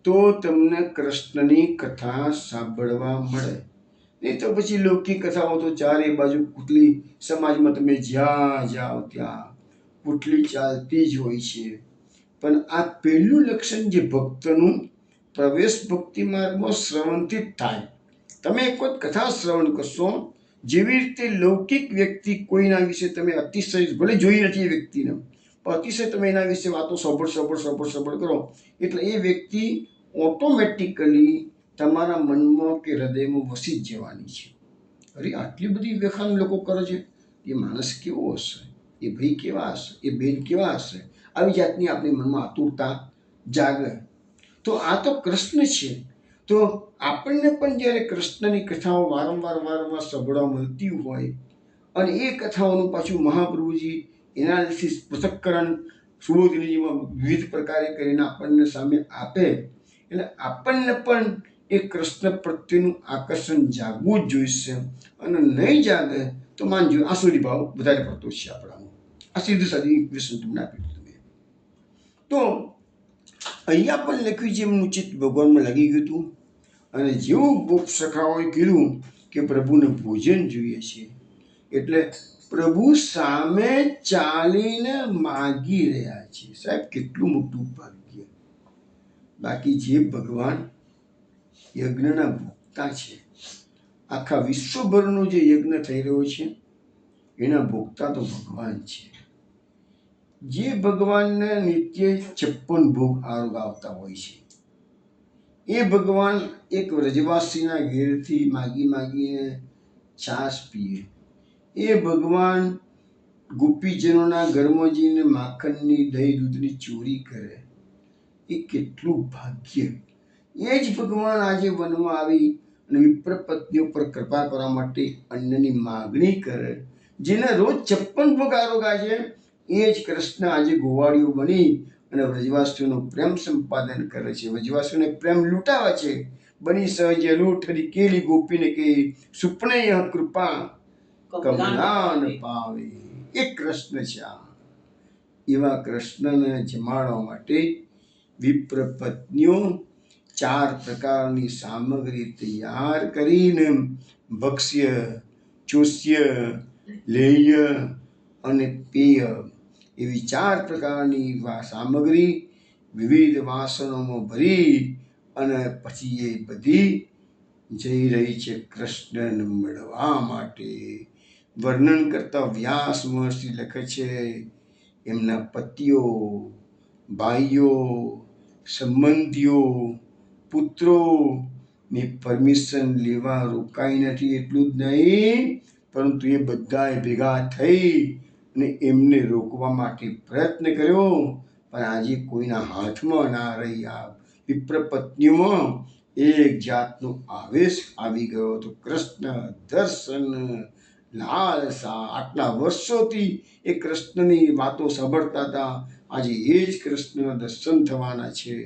તો તમને કૃષ્ણની કથા સાંભળવા મળે. નહીં તો પછી લૌકિક કથાઓ તો ચારે બાજુ કુટલી, સમાજમાં તમે જ્યાં જાઓ ત્યાં કુટલી ચાલતી જ હોય છે. પણ આ પહેલું લક્ષણ જે ભક્તનું પ્રવેશ ભક્તિ માર્ગમાં શ્રવણથી જ થાય. તમે એક વખત કથા શ્રવણ કરશો, જેવી રીતે લૌકિક વ્યક્તિ કોઈના વિશે તમે અતિશય ભલે જોઈ નથી એ વ્યક્તિને, પણ અતિશય તમે એના વિશે વાતો સબળ કરો એટલે એ વ્યક્તિ ઓટોમેટિકલી તમારા મનમાં કે હૃદયમાં વસી જ જવાની છે. અરે આટલી બધી વ્યખાન લોકો કરે છે, એ માણસ કેવો હશે, એ ભાઈ કેવા હશે, એ બેન કેવા હશે, આવી જાતની આપણી મનમાં આતુરતા જાગે. તો આ તો કૃષ્ણ છે. તો આપણને પણ જ્યારે કૃષ્ણની કથાઓ વારંવાર સાંભળવા મળતી હોય અને એ કથાઓનું પાછું મહાપ્રભુજી એનાલિસિસ પૃથક્કરણ સુબોધનીજીમાં વિવિધ પ્રકારે કરીને આપણને સામે આપે, એટલે આપણને પણ એ કૃષ્ણ પ્રત્યેનું આકર્ષણ જાગવું જ જોઈશે. અને નહીં જાગે તો માનજો આસુરી ભાવ વધારે પડતો છે આપણામાં. આ સીધું સાદી ઇક્વેશન તમને આપી તમે. તો અહીંયા પણ લખ્યું છે એમનું ચિત્ત ભગવાનમાં લાગી ગયું હતું અને જેવું ગોપ સખાઓએ કીધું કે પ્રભુને ભોજન જોઈએ છે એટલે પ્રભુ સામે ચાલીને માગી રહ્યા છે. સાહેબ કેટલું મોટું ભાગ્ય. બાકી જે ભગવાન યજ્ઞના ભોગતા છે, આખા વિશ્વભરનો જે યજ્ઞ થઈ રહ્યો છે એના ભોગતા તો ભગવાન છે. જે ભગવાનને નિત્ય 56 ભોગ આરોગ આવતા હોય છે, એ ભગવાન એક વ્રજવાસીના ઘેરથી માગીને છાશ પીએ, એ ભગવાન ગોપીજનોના ઘરમાં જઈને માખણની દહીં દૂધની ચોરી કરે, એ કેટલું ભાગ્ય. એ જ ભગવાન આજે વનમાં આવી અને વિપ્ર પત્નીઓ પર કૃપા કરવા માટે અન્નની માગણી કરે, જેને રોજ 56 ભોગ આરોગા છે, એ જ કૃષ્ણ આજે ગોવાળીઓ બની અને વ્રજવાસીઓનો પ્રેમ સંપાદન કરે છે, વ્રજવાસીઓને પ્રેમ લૂંટાવે છે. બની સહજ લૂંટરી કેલી ગોપીને કે સુપને કૃપા કમલાન પાવે. એ કૃષ્ણ છે. એવા કૃષ્ણને જમાડવા માટે વિપ્ર પત્નીઓ 4 પ્રકારની સામગ્રી તૈયાર કરીને ભક્ષ્ય, ચોષ્ય, લેહ્ય અને પેય એવી 4 પ્રકારની સામગ્રી વિવિધ વાસણોમાં ભરી અને પછી એ બધી જઈ રહી છે કૃષ્ણને મળવા માટે. વર્ણન કરતા વ્યાસ મહર્ષિ લખે છે એમના પતિઓ, ભાઈઓ, સંબંધીઓ, પુત્રો ની પરમિશન લેવા રોકાઈ નથી. એટલું જ નહીં, પરંતુ એ બધાએ ભેગા થઈ અને એમને રોકવા માટે પ્રયત્ન કર્યો, પણ આજે કોઈના હાથમાં ના રહી. આ વિપ્ર પત્નીઓમાં એક જાતનો આવેશ આવી ગયો હતો. કૃષ્ણ દર્શન લાલસા. આટલા વર્ષોથી એ કૃષ્ણની વાતો સાંભળતા હતા, આજે એ જ કૃષ્ણના દર્શન થવાના છે.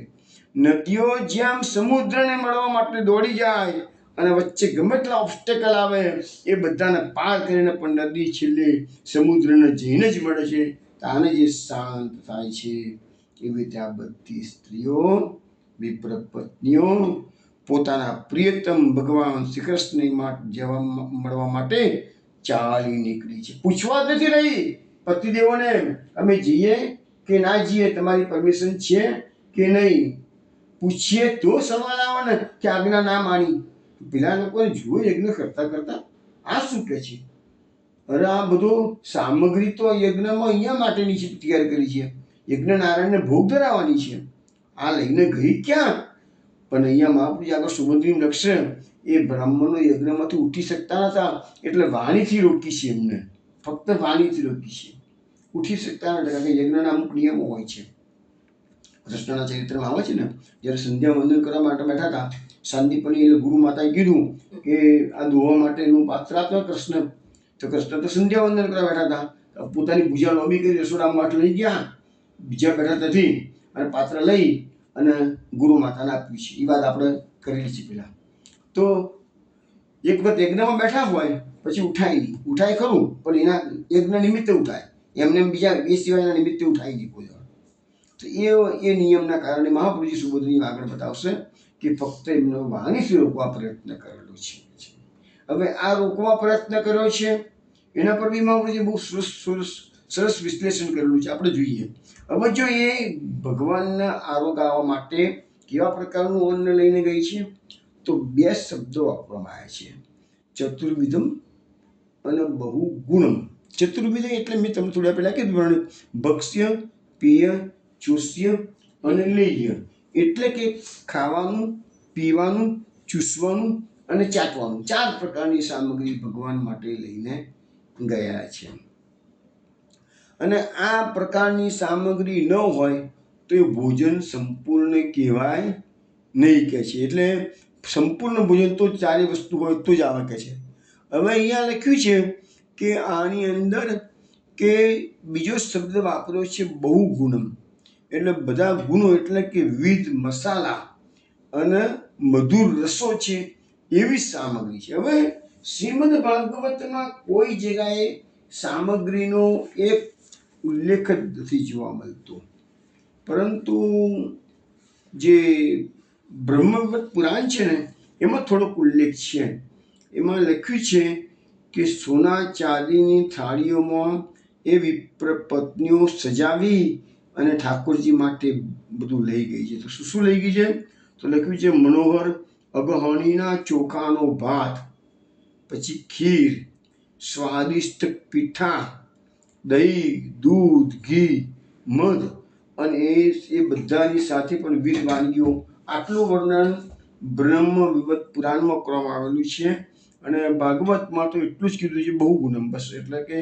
નદીઓ જેમ સમુદ્રને મળવા માટે દોડી જાય અને વચ્ચે ગમે તેટલા ઓબ્સ્ટેકલ આવે એ બધાને પાર કરીને પણ નદી છેલ્લે સમુદ્રને જઈને જ મળે છે. તાને જે શાંત થાય છે. એવી રીતે આ બધી સ્ત્રીઓ વિપ્ર પત્નીઓ પોતાના પ્રિયતમ ભગવાન શ્રી કૃષ્ણ મળવા માટે ચાલી નીકળી છે. પૂછવા જ નથી રહી પતિદેવોને અમે જઈએ કે ના જઈએ, તમારી પરમિશન છે કે નહીં. પૂછીએ તો સવાલ આવે ને કે આજ્ઞા ના માની. પેલા લોકોને જુઓ યજ્ઞ કરતા આ શું કે છે. અરે આ બધું સામગ્રી તો યજ્ઞમાં અહીંયા માટેની છે, તૈયાર કરી છે, યજ્ઞ નારાયણને ભોગ ધરાવવાની છે. આ લઈને ગઈ ક્યાં? પણ અહીંયા મહાપ્રભુજી આગળ સુબોધનું લક્ષણ એ બ્રાહ્મણો યજ્ઞમાંથી ઉઠી શકતા નતા એટલે વાણીથી રોકી છે. એમને ફક્ત વાણીથી રોકી છે, ઉઠી શકતા નથી. કારણ કે યજ્ઞના અમુક નિયમો હોય છે. કૃષ્ણના ચરિત્રમાં આવે છે ને, જ્યારે સંધ્યા વંદન કરવા માટે બેઠા હતા, સાંદીપની એટલે ગુરુ માતાએ કીધું કે આ દોવા માટેનું પાત્ર આપો કૃષ્ણ. તો કૃષ્ણ તો સંધ્યા વંદન કરવા બેઠા હતા, પોતાની પૂજા લોબી કરી રસોડામાં માટે લઈ ગયા, બીજા બેઠા નથી અને પાત્ર લઈ અને ગુરુ માતાને આપ્યું છે. એ વાત આપણે કરેલી છે પેલા. તો એક વખત યજ્ઞમાં બેઠા હોય પછી ઉઠાય નહીં. ઉઠાય ખરું પણ એના યજ્ઞ નિમિત્તે ઉઠાય, એમને બીજા એ સિવાયના નિમિત્તે ઉઠાય નહીં કોઈ. તો એ નિયમના કારણે મહાપ્રભુજી સુબોધની આગળ બતાવશે કે ફક્ત એમનો વાણીથી રોકવા પ્રયત્ન કરેલો છે. હવે આ રોકવા પ્રયત્ન કર્યો છે એના પર બી મહાપ્રભુજી બહુ સરસ વિશ્લેષણ કરેલું છે. આપણે જોઈએ હવે જો એ ભગવાનના આરોગાવા માટે કેવા પ્રકારનું અન્ન લઈને ગઈ છે, તો 2 શબ્દો વાપરવામાં આવ્યા છે, ચતુર્વિધમ અને બહુ ગુણમ. ચતુર્વિધ એટલે મેં તમને થોડા પહેલા કીધું, ભક્ષ્ય, પેય, ચોષ્ય અને લેહ્ય. એટલે કે ખાવાનું, પીવાનું, ચૂસવાનું અને ચાટવાનું 4 પ્રકારની સામગ્રી ભગવાન માટે લઈને ગયા છે. અને આ પ્રકારની સામગ્રી ન હોય તો એ ભોજન સંપૂર્ણ કહેવાય નહીં કે છે. એટલે સંપૂર્ણ ભોજન તો 4 વસ્તુ હોય તો જ આવે કે છે. હવે અહીંયા લખ્યું છે કે આની અંદર કે બીજો શબ્દ વાપર્યો છે બહુ ગુણમ. એટલે બધા ગુણો એટલે કે વિવિધ મસાલા અને મધુર રસો છે એવી સામગ્રી છે. હવે શ્રીમદ ભાગવતમાં કોઈ જગ્યાએ સામગ્રીનો એક ઉલ્લેખ જ નથી જોવા મળતો, પરંતુ જે બ્રહ્મવત પુરાણ છે ને એમાં થોડોક ઉલ્લેખ છે. એમાં લખ્યું છે કે સોના ચાંદીની થાળીઓમાં એ વિપ્ર પત્નીઓ સજાવી અને ઠાકોરજી માટે બધું લઈ ગઈ છે. તો શું લઈ ગઈ છે? તો લખ્યું છે મનોહર અગહણીના ચોખાનો ભાત, પછી ખીર, સ્વાદિષ્ટ પીઠા, દહીં, દૂધ, ઘી, મધ અને એ બધાની સાથે પણ વિવિધ વાનગીઓ. આટલું વર્ણન બ્રહ્મ વિવત પુરાણમાં કરવામાં આવેલું છે. અને ભાગવતમાં તો એટલું જ કીધું છે બહુ ગુણમ, બસ. એટલે કે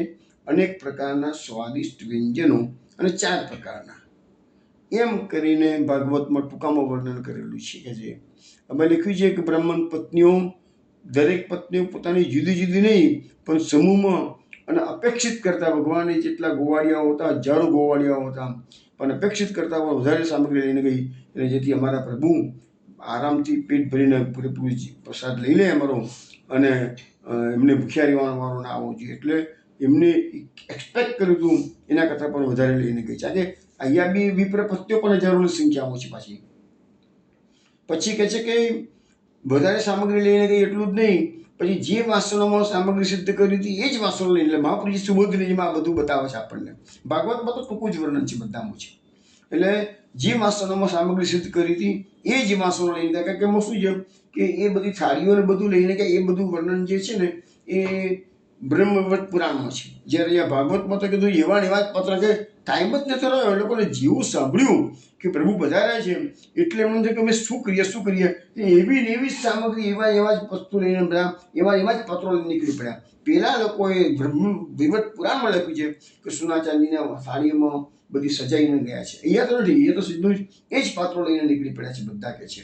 અનેક પ્રકારના સ્વાદિષ્ટ વ્યંજનો અને 4 પ્રકારના એમ કરીને ભાગવતમાં ટૂંકામાં વર્ણન કરેલું છે. કે જે અમે લખ્યું છે કે બ્રાહ્મણ પત્નીઓ, દરેક પત્નીઓ પોતાની જુદી જુદી નહીં પણ સમૂહમાં અને અપેક્ષિત કરતા, ભગવાને જેટલા ગોવાળિયાઓ હતા, હજારો ગોવાળિયાઓ હતા, પણ અપેક્ષિત કરતા વધારે સામગ્રી લઈને ગઈ, અને જેથી અમારા પ્રભુ આરામથી પેટ ભરીને પૂરેપૂરું પ્રસાદ લઈ લે અમારો, અને એમને ભૂખ્યા રહેવાનો વારો ના આવવો જોઈએ. એટલે એમને એક્સપેક્ટ કર્યું હતું એના કરતાં પણ વધારે લઈને ગઈ છે. આજે અહીંયા બી વિપ્ર પત્નીઓ પણ હજારોની સંખ્યામાં છે પાછી. પછી કહે છે કે વધારે સામગ્રી લઈને ગઈ એટલું જ નહીં, પછી જે વાસણોમાં સામગ્રી સિદ્ધ કરી હતી એ જ વાસણો લઈને, એટલે મહાપ્રભુજી સુબોધનીજીમાં આ બધું બતાવે છે આપણને. ભાગવતમાં તો ટૂંકું જ વર્ણન છે બધામાં છે. એટલે જે વાસણોમાં સામગ્રી સિદ્ધ કરી હતી એ જ વાસણો લઈને ગયા. કારણ કે એમાં શું છે કે એ બધી થાળીઓ ને બધું લઈને ગયા, એ બધું વર્ણન જે છે ને એ બ્રહ્મવત પુરાણમાં છે. જ્યારે અહીંયા ભાગવતમાં તો કીધું એવા ને એવા જ પત્ર, કે ટાઈમ જ નથી રહ્યો એ લોકોને. જેવું સાંભળ્યું કે પ્રભુ પધાર્યા છે એટલે એમને થયું કે અમે શું કરીએ. એવી ને એવી જ સામગ્રી, એવા જ વસ્તુ લઈને બધા એવા જ પત્રો લઈને નીકળી પડ્યા. પેલા લોકોએ બ્રહ્મવિવત પુરાણમાં લખ્યું છે કે સોના ચાંદીના થાળીઓમાં બધી સજાઈને ગયા છે. અહીંયા તો નથી, એ તો સીધું જ એ જ પાત્રો લઈને નીકળી પડ્યા છે બધા કે છે.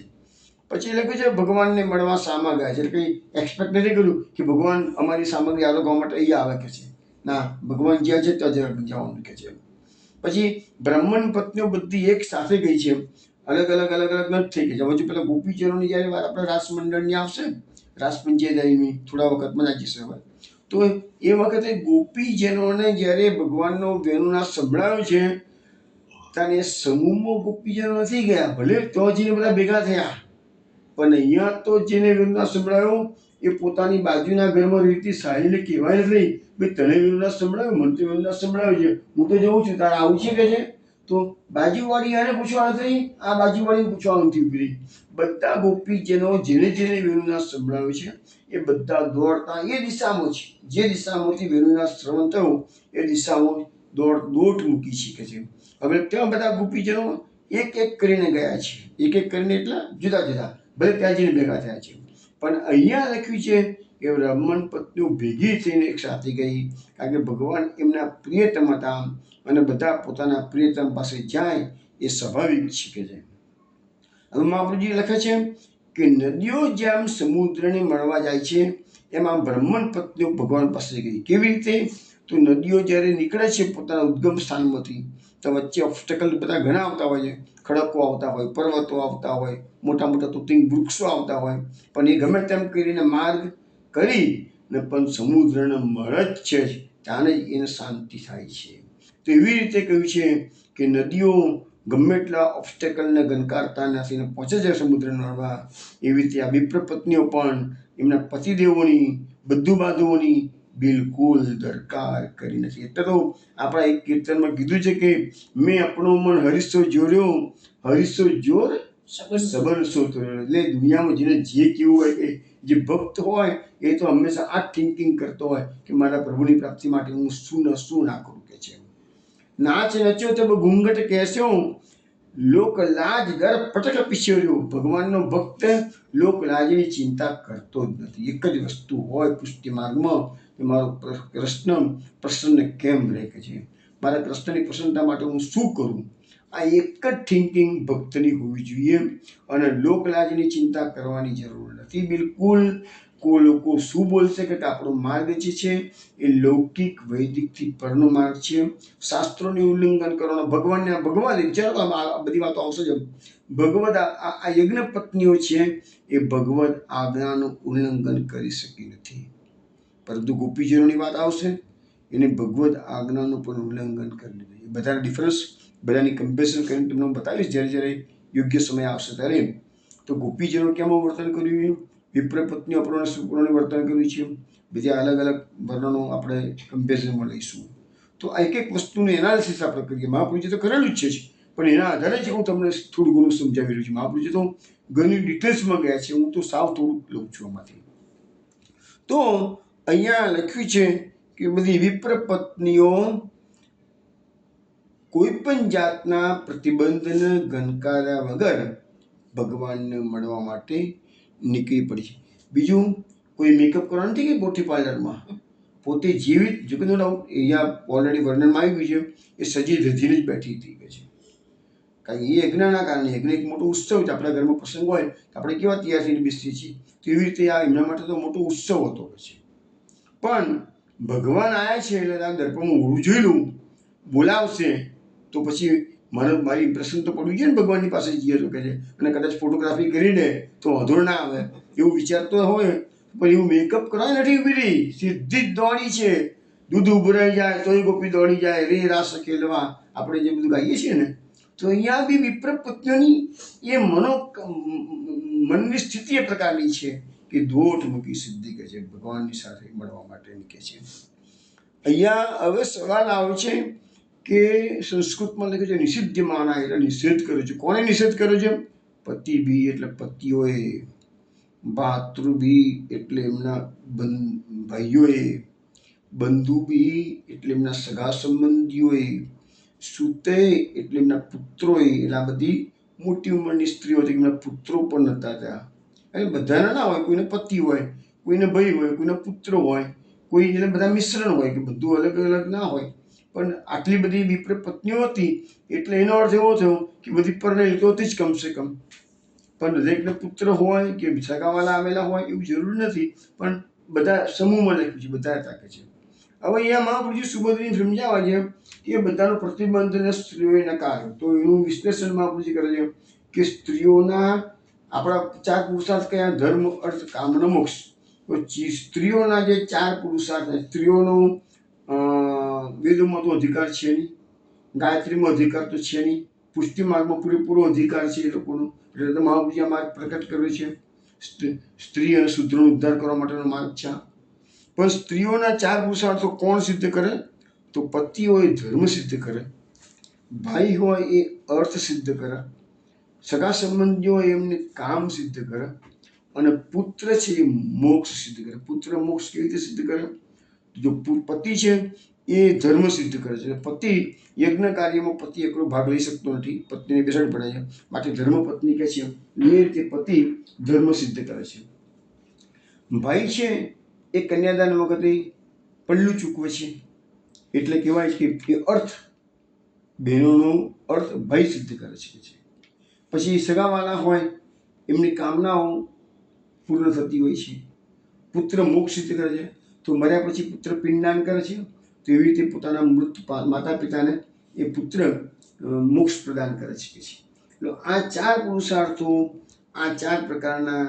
પછી લખ્યું છે ભગવાનને મળવા શામાં ગયા છે. એટલે કંઈ એક્સપેક્ટ નથી કર્યું કે ભગવાન અમારી સામગ્રી આરોગવા માટે અહીંયા આવે કે છે. ના, ભગવાન જ્યાં છે ત્યાં જવાનું કે છે. પછી બ્રાહ્મણ પત્નીઓ બધી એક સાથે ગઈ છે, અલગ અલગ નથી થઈ ગઈ છે. હવે જો પેલા ગોપીચરોની જ્યારે વાર આપણે રાસ મંડળની આવશે, રાસ પંચાયતની થોડા વખતમાં જ જશે હવે, તો એ વખતે ગોપીજનોને જ્યારે ભગવાનનો વેણુનાદ સંભળાયો છે ત્યારે સમૂહમાં ગોપીજનો નથી ગયા. ભલે તો જઈને બધા ભેગા થયા, પણ અહીંયા તો જેને વેણુનાદ સંભળાયો એ પોતાની બાજુના ઘરમાં રહેતી સાડીને કહેવાય જ નહીં, ભાઈ તને વેણુનાદ સંભળાયો, મને તો વેણુનાદ સંભળાયો છે, હું તો જઉં છું, તારે આવું છે કે છે? તો બાજુવાળી એને પૂછવાનું થઈ, આ બાજુવાળીને પૂછવાનું થયું. પીડી બધા ગોપીજનો જેને વેણુનાદ સંભળાવ્યો છે એ બધા દોડતા એ દિશામાં છે, જે દિશામાંથી વેણુનાદ શ્રવણ થયું એ દિશામાં દોટ મૂકી શકે છે. હવે ત્યાં બધા ગોપીજનો એક એક કરીને ગયા છે, એક એક કરીને એટલે જુદા જુદા, ભલે ત્યાં જઈને ભેગા થયા છે. પણ અહીંયા લખ્યું છે કે બ્રાહ્મણ પત્નીઓ ભેગી થઈને એક સાથે ગઈ, કારણ કે ભગવાન એમના પ્રિયતમ હતા અને બધા પોતાના પ્રિયતમ પાસે જાય એ સ્વાભાવિક છે. હવે મહાપ્રભુજી લખે છે કે નદીઓ જેમ સમુદ્રને મળવા જાય છે એમાં બ્રાહ્મણ પત્નીઓ ભગવાન પાસે ગઈ. કેવી રીતે? તો નદીઓ જ્યારે નીકળે છે પોતાના ઉદ્ગમ સ્થાનમાંથી, તો વચ્ચે ઓબ્સ્ટેકલ બધા ઘણા આવતા હોય છે, ખડકો આવતા હોય, પર્વતો આવતા હોય, મોટા મોટા તૂટીને વૃક્ષો આવતા હોય, પણ એ ગમે તેમ કરીને માર્ગ કરીને પણ સમુદ્રને મળે જ છે, ત્યાંને જ એને શાંતિ થાય છે. તો એવી રીતે કહ્યું છે કે નદીઓ ગમે એટલા ઓબ્સ્ટેકલને ગણકારતા નથી ને પહોંચે છે સમુદ્ર નળવા. એવી રીતે આ વિપ્ર પત્નીઓ પણ એમના પતિદેવોની બંધુબાંધવોની બિલકુલ દરકાર કરી નથી. એટલે તો આપણા એક કીર્તનમાં કીધું છે કે મેં આપણો મન હરીશો જોડ્યો, હરીશો જોર સબરસો તોડ્યો. એટલે દુનિયામાં જેને જે કેવું હોય કે જે ભક્ત હોય એ તો હંમેશા આ થિંકિંગ કરતો હોય કે મારા પ્રભુની પ્રાપ્તિ માટે હું શું ના કરું કે છે. નાચ નચ્યો તો ઘૂંઘટ કહેશો, લોક લાજ ગર પટક પીછ્યો. ભગવાનનો ભક્ત લોક લાજની ચિંતા કરતો જ નથી. એક જ વસ્તુ હોય પુષ્ટિ માર્ગમાં કે મારો કૃષ્ણ પ્રસન્ન કેમ રહે કે છે, મારા કૃષ્ણની પ્રસન્નતા માટે હું શું કરું. આ એક જ થિંકિંગ ભક્તની હોવી જોઈએ અને લોકલાજની ચિંતા કરવાની જરૂર નથી બિલકુલ. લોકો શું બોલશે કે આપણો માર્ગ જે છે એ લૌકિક વૈદિકથી પરનો માર્ગ છે. શાસ્ત્રોની ઉલ્લંઘન કરવાનો ભગવાનને ભગવાન વિચારો આ બધી વાતો આવશે જ. ભગવદ આ યજ્ઞ પત્નીઓ છે એ ભગવદ આજ્ઞાનું ઉલ્લંઘન કરી શકી નથી, પરંતુ ગોપીજનોની વાત આવશે એને ભગવદ આજ્ઞાનું પણ ઉલ્લંઘન કરી લીધું. એ બધાના ડિફરન્સ બધાની કમ્પેરિઝન કરીને તમને હું બતાવીશ જ્યારે યોગ્ય સમય આવશે ત્યારે. તો ગોપીજનો કેમાં વર્તન કર્યું, વિપ્ર પત્નીઓ આપણને શુક્રોને વર્તન કર્યું છે. બીજા અલગ અલગ વર્ણનો આપણે કમ્પેરિઝનમાં લઈશું. તો આ એક વસ્તુનું એનાલિસિસ આપણે કરીએ. મહાપ્રભુજી તો કરેલું જ છે, પણ એના આધારે જ હું તમને થોડું ઘણું સમજાવી રહ્યું છું. મહાપ્રભુજી તો ઘણી ડિટેલ્સમાં ગયા છે, હું તો સાવ થોડુંક લઉં છું આમાંથી. તો અહીંયા લખ્યું છે કે બધી વિપ્ર પત્નીઓ કોઈ પણ જાતના પ્રતિબંધને ગણકાર્યા વગર ભગવાનને મળવા માટે નીકળી પડી છે. બીજું, કોઈ મેકઅપ કરવા નથી કે બ્યુટી પાર્લરમાં, પોતે જીવિત જુગનો ડાઉટ અહીંયા ઓલરેડી વર્ણનમાં આવી ગયું છે. એ સજી ધજીને જ બેઠી હતી કે છે, કારણ કે એ યજ્ઞના કારણે. યજ્ઞ એક મોટો ઉત્સવ છે. આપણા ઘરમાં પ્રસંગ હોય તો આપણે કેવા તૈયાર થઈને બેસીએ છીએ, તો એવી રીતે આ એમના માટે તો મોટો ઉત્સવ હતો કે છે. પણ ભગવાન આવ્યા છે એટલે આ દર્પણમાં ઊભું જોઈ લઉં, બોલાવશે તો પછી મારી ઇમ્પ્રેશન તો પડવી જોઈએ ને ભગવાનની પાસે જઈએ તો કે છે. અને કદાચ ફોટોગ્રાફી કરી દે તો વાંધો ના આવે એવું વિચારતો હોય, પણ એવું મેકઅપ કરવા નથી ઉભી રહી, સીધી જ દોડી છે. દૂધ ઉભરાઈ જાય તોય ગોપી દોડી જાય, રે રાસ ખેલવા આપણે જે બધું ગાઈએ છીએ ને. તો અહીંયા બી વિપ્ર પત્નીઓની એ મનની સ્થિતિ એ પ્રકારની છે કે દોટ મૂકી સિદ્ધિ કે છે ભગવાનની સાથે મળવા માટેની કે છે. અહીંયા હવે સવાલ આવે છે કે સંસ્કૃતમાં લખ્યું છે નિષિદ્ધમાના, એટલે નિષેધ કર્યો છે. કોને નિષેધ કર્યો છે? પતિ બી એટલે પતિઓએ, ભાતૃભી એટલે એમના ભાઈઓએ, બંધુ બી એટલે એમના સગા સંબંધીઓએ, સુતે એટલે એમના પુત્રોએ. એટલે આ બધી મોટી ઉંમરની સ્ત્રીઓ હતી, એમના પુત્રો પણ નહોતા ત્યાં. એટલે બધાના ના હોય, કોઈને પતિ હોય, કોઈને ભાઈ હોય, કોઈને પુત્ર હોય, કોઈ એટલે બધા મિશ્રણ હોય કે બધું અલગ અલગ ના હોય. પણ આટલી બધી વિપ્ર પત્નીઓ હતી એટલે એનો અર્થ એવો થયો કે બધી પરણેલી તો હતી જ કમસે કમ. પણ દરેકને પુત્ર હોય કે સગાવાલા આવેલા હોય એવું જરૂર નથી, પણ બધા સમૂહમાં લખ્યું છે, બધા હતા કે છે. હવે અહીંયા મહાપ્રભુજી સુભદ્રીને સમજાવવા છે કે બધાનો પ્રતિબંધને સ્ત્રીઓએ નકાર્યો. તો એનું વિશ્લેષણ મહાપ્રભુજી કરે છે કે સ્ત્રીઓના આપણા 4 પુરુષાર્થ કયા? ધર્મ, અર્થ, કામ અને મોક્ષ. તો સ્ત્રીઓના જે 4 પુરુષાર્થ, સ્ત્રીઓનો વેદોમાં તો અધિકાર છે નહીં, ગાયત્રીમાં અધિકાર તો છે નહીં, પુષ્ટિ માર્ગમાં પૂરેપૂરો અધિકાર છે એ લોકોનો. એટલે મહાપ્રભુજી આ માર્ગ પ્રકટ કર્યો છે, સ્ત્રી અને શુદ્રનો ઉદ્ધાર કરવા માટેનો માર્ગ છે. પણ સ્ત્રીઓના 4 પુરુષાર્થો કોણ સિદ્ધ કરે? તો પતિ હોય ધર્મ સિદ્ધ કરે, ભાઈ હોય એ અર્થ સિદ્ધ કરે, સગા સંબંધીઓ એમને કામ સિદ્ધ કરે, અને પુત્ર છે એ મોક્ષ સિદ્ધ કરે. પુત્ર મોક્ષ કેવી રીતે સિદ્ધ કરે? જો પતિ છે એ ધર્મ સિદ્ધ કરે છે. પતિ યજ્ઞ કાર્યમાં પતિ એકલો ભાગ લઈ શકતો નથી, પત્નીને બેસાડી પડે છે, માટે ધર્મ પત્ની કે છે. એ રીતે પતિ ધર્મ સિદ્ધ કરે છે. ભાઈ છે એ કન્યાદાન વખતે પલ્લું ચૂકવે છે, એટલે કહેવાય કે એ અર્થ, બહેનોનો અર્થ ભાઈ સિદ્ધ કરે છે. પછી સગાવાલા હોય એમની કામનાઓ પૂર્ણ થતી હોય છે. પુત્ર મોક્ષ સિદ્ધ કરે છે, તો મર્યા પછી પુત્ર પિંડદાન કરે છે, તો એવી રીતે પોતાના મૃત માતા પિતાને એ પુત્ર મોક્ષ પ્રદાન કરે છે. એટલે આ 4 પુરુષાર્થો, આ 4 પ્રકારના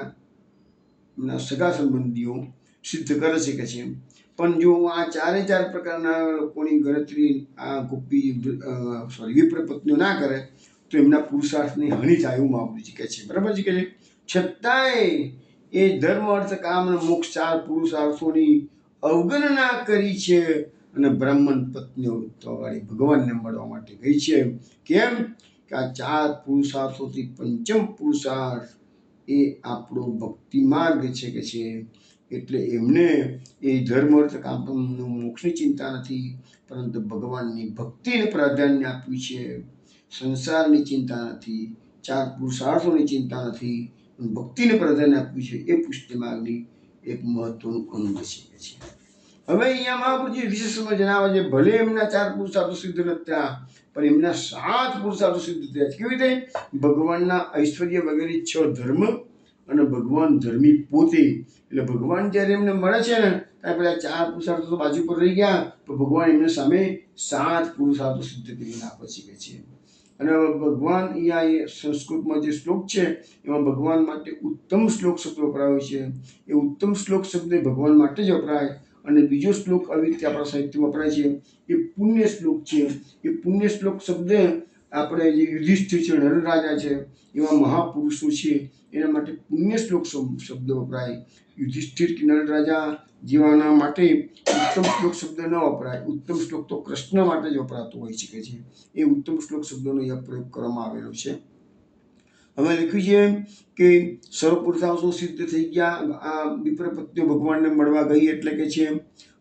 સગા સંબંધીઓ સિદ્ધ કરે છે કે છે. પણ જો આ 4 પ્રકારના લોકોની ગણતરી આ વિપ્ર પત્નીઓ ના કરે તો તો એમના પુરુષાર્થની હાનિ થાય એવું મહાપ્રભુજી કહે છે. બરાબર છે કે છે. છતાંય એ ધર્મ અર્થ કામ અને મોક્ષ 4 પુરુષાર્થોની અવગણના કરી છે અને બ્રાહ્મણ પત્નીઓ તો વાળી ભગવાનને મળવા માટે ગઈ છે. કેમ કે આ 4 પુરુષાર્થોથી પંચમ પુરુષાર્થ એ આપણો ભક્તિ માર્ગ છે કે છે. એટલે એમને એ ધર્મ અર્થ કામ મોક્ષની ચિંતા નથી, પરંતુ ભગવાનની ભક્તિને પ્રાધાન્ય આપ્યું છે. સંસારની ચિંતા નથી, 4 પુરુષાર્થોની ચિંતા નથી, ભક્તિને પ્રાધાન્ય આપ્યું છે. એ પુષ્ટિ માર્ગની એક મહત્વનું અંગ છે. હવે અહીંયા મહાપ્રભુજી વિશેષમાં જણાવે છે, ભલે એમના 4 પુરુષાર્થો સિદ્ધ નથી થયા, પણ એમના 7 પુરુષાર્થો સિદ્ધ થયા છે. કેવી રીતે? ભગવાનના ઐશ્વર્ય વગેરે 6 ધર્મ અને ભગવાન ધર્મી પોતે. એટલે ભગવાન જ્યારે એમને મળે છે ને ત્યારે પેલા 4 પુરુષાર્થો તો બાજુ પર રહી ગયા, તો ભગવાન એમને સામે 7 પુરુષાર્થો સિદ્ધ કરીને આપે છે. અને ભગવાન અહીંયા એ સંસ્કૃતમાં જે શ્લોક છે એમાં ભગવાન માટે ઉત્તમ શ્લોક શબ્દ વપરાયો છે. એ ઉત્તમ શ્લોક શબ્દ ભગવાન માટે જ વપરાય. અને બીજો શ્લોક આવી રીતે આપણા સાહિત્યમાં વપરાય છે, એ પુણ્ય શ્લોક છે. એ પુણ્ય શ્લોક શબ્દ આપણે જે યુધિષ્ઠિર છે, નર રાજા છે, એવા મહાપુરુષો છે, એના માટે પુણ્ય શ્લોક શબ્દ વપરાય. યુધિષ્ઠિર કે નર રાજા જેવાના માટે ઉત્તમ શ્લોક શબ્દ ન વપરાય. ઉત્તમ શ્લોક તો કૃષ્ણ માટે જ વપરાતો હોય છે. એ ઉત્તમ શ્લોક શબ્દોનો અહીંયા પ્રયોગ કરવામાં આવેલો છે. હવે લખ્યું છે કે સર્વ પુરુષાર્થો સિદ્ધ થઈ ગયા. આ વિપ્ર પત્નીઓ ભગવાનને મળવા ગઈ એટલે કે છે,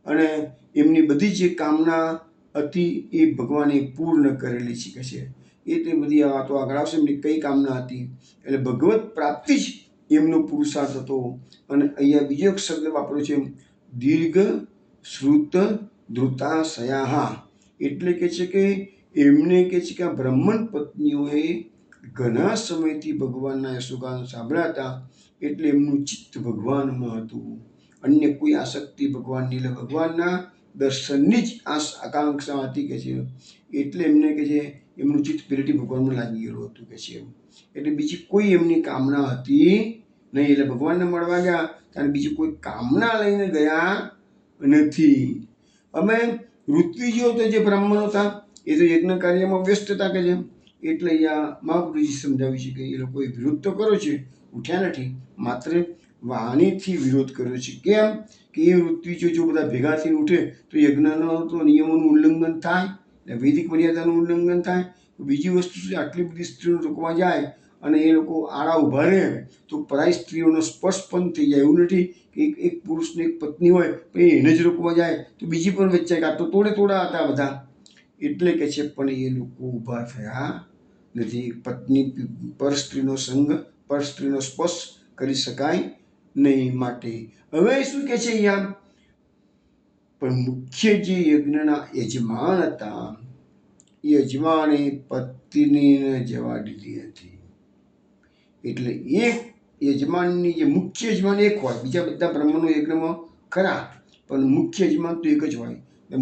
અને એમની બધી જે કામના હતી એ ભગવાને પૂર્ણ કરેલી છે કે છે. એ તે બધી વાતો આગળ આવશે. એમની કઈ કામના હતી? એટલે ભગવત પ્રાપ્તિ જ એમનો પુરુષાર્થ હતો. અને અહીંયા બીજો એક શબ્દ વાપર્યો છે, દીર્ઘ શ્રુત ધૃતાશયા. એટલે કે છે કે એમને કે છે કે આ બ્રાહ્મણ પત્નીઓએ ઘણા સમયથી ભગવાનના યશોગાન સાંભળ્યા હતા, એટલે એમનું ચિત્ત ભગવાનમાં હતું. અન્ય કોઈ આસક્તિ ભગવાનની, એટલે ભગવાનના દર્શનની જ આકાંક્ષા હતી કે છે. એટલે એમને કે છે એમનું ચિત્ત પહેલેથી ભગવાનમાં લાગી ગયેલું હતું કે છે. એટલે બીજી કોઈ એમની કામના હતી નહીં. એટલે ભગવાનને મળવા ગયા ત્યારે બીજી કોઈ કામના લઈને ગયા નથી. અમે ઋત્વિજો તો જે બ્રાહ્મણો હતા એ તો યજ્ઞ કાર્યમાં વ્યસ્ત હતા કે છે. એટલે અહીંયા મહાપ્રભુજી સમજાવ્યું છે કે એ લોકોએ વિરોધ તો કર્યો છે, ઉઠ્યા નથી, માત્ર વાણીથી વિરોધ કર્યો છે. કેમ કે એ ઋત્વિજો જો બધા ભેગા થઈને ઉઠે તો યજ્ઞનો તો નિયમોનું ઉલ્લંઘન થાય, વૈદિક મર્યાદાનું ઉલ્લંઘન થાય. બીજી વસ્તુ છે, આટલી બધી સ્ત્રીઓ રોકવા જાય અને એ લોકો આડા ઊભા રહે તો પરાઈ સ્ત્રીઓનો સ્પર્શ પણ થઈ જાય. એવું નથી કે એક પુરુષની એક પત્ની હોય પણ એને જ રોકવા જાય તો બીજી પણ વચ્ચે આ તો તોડા હતા બધા. એટલે કે છે પણ એ લોકો ઊભા થયા નથી. પત્ની પર સ્ત્રીનો સંગ, પર સ્ત્રીનો સ્પર્શ કરી શકાય નહીં માટે. હવે શું કે છે અહીંયા? પણ મુખ્ય જે યજ્ઞના યજમાન હતા એ યજમાને પત્નીને જવા દીધી હતી. એટલે એક યજમાનની જે મુખ્ય યજમાન એક હોય, બીજા બધા બ્રાહ્મણો યજ્ઞમાં ખરા પણ મુખ્ય યજમાન તો એક જ હોય.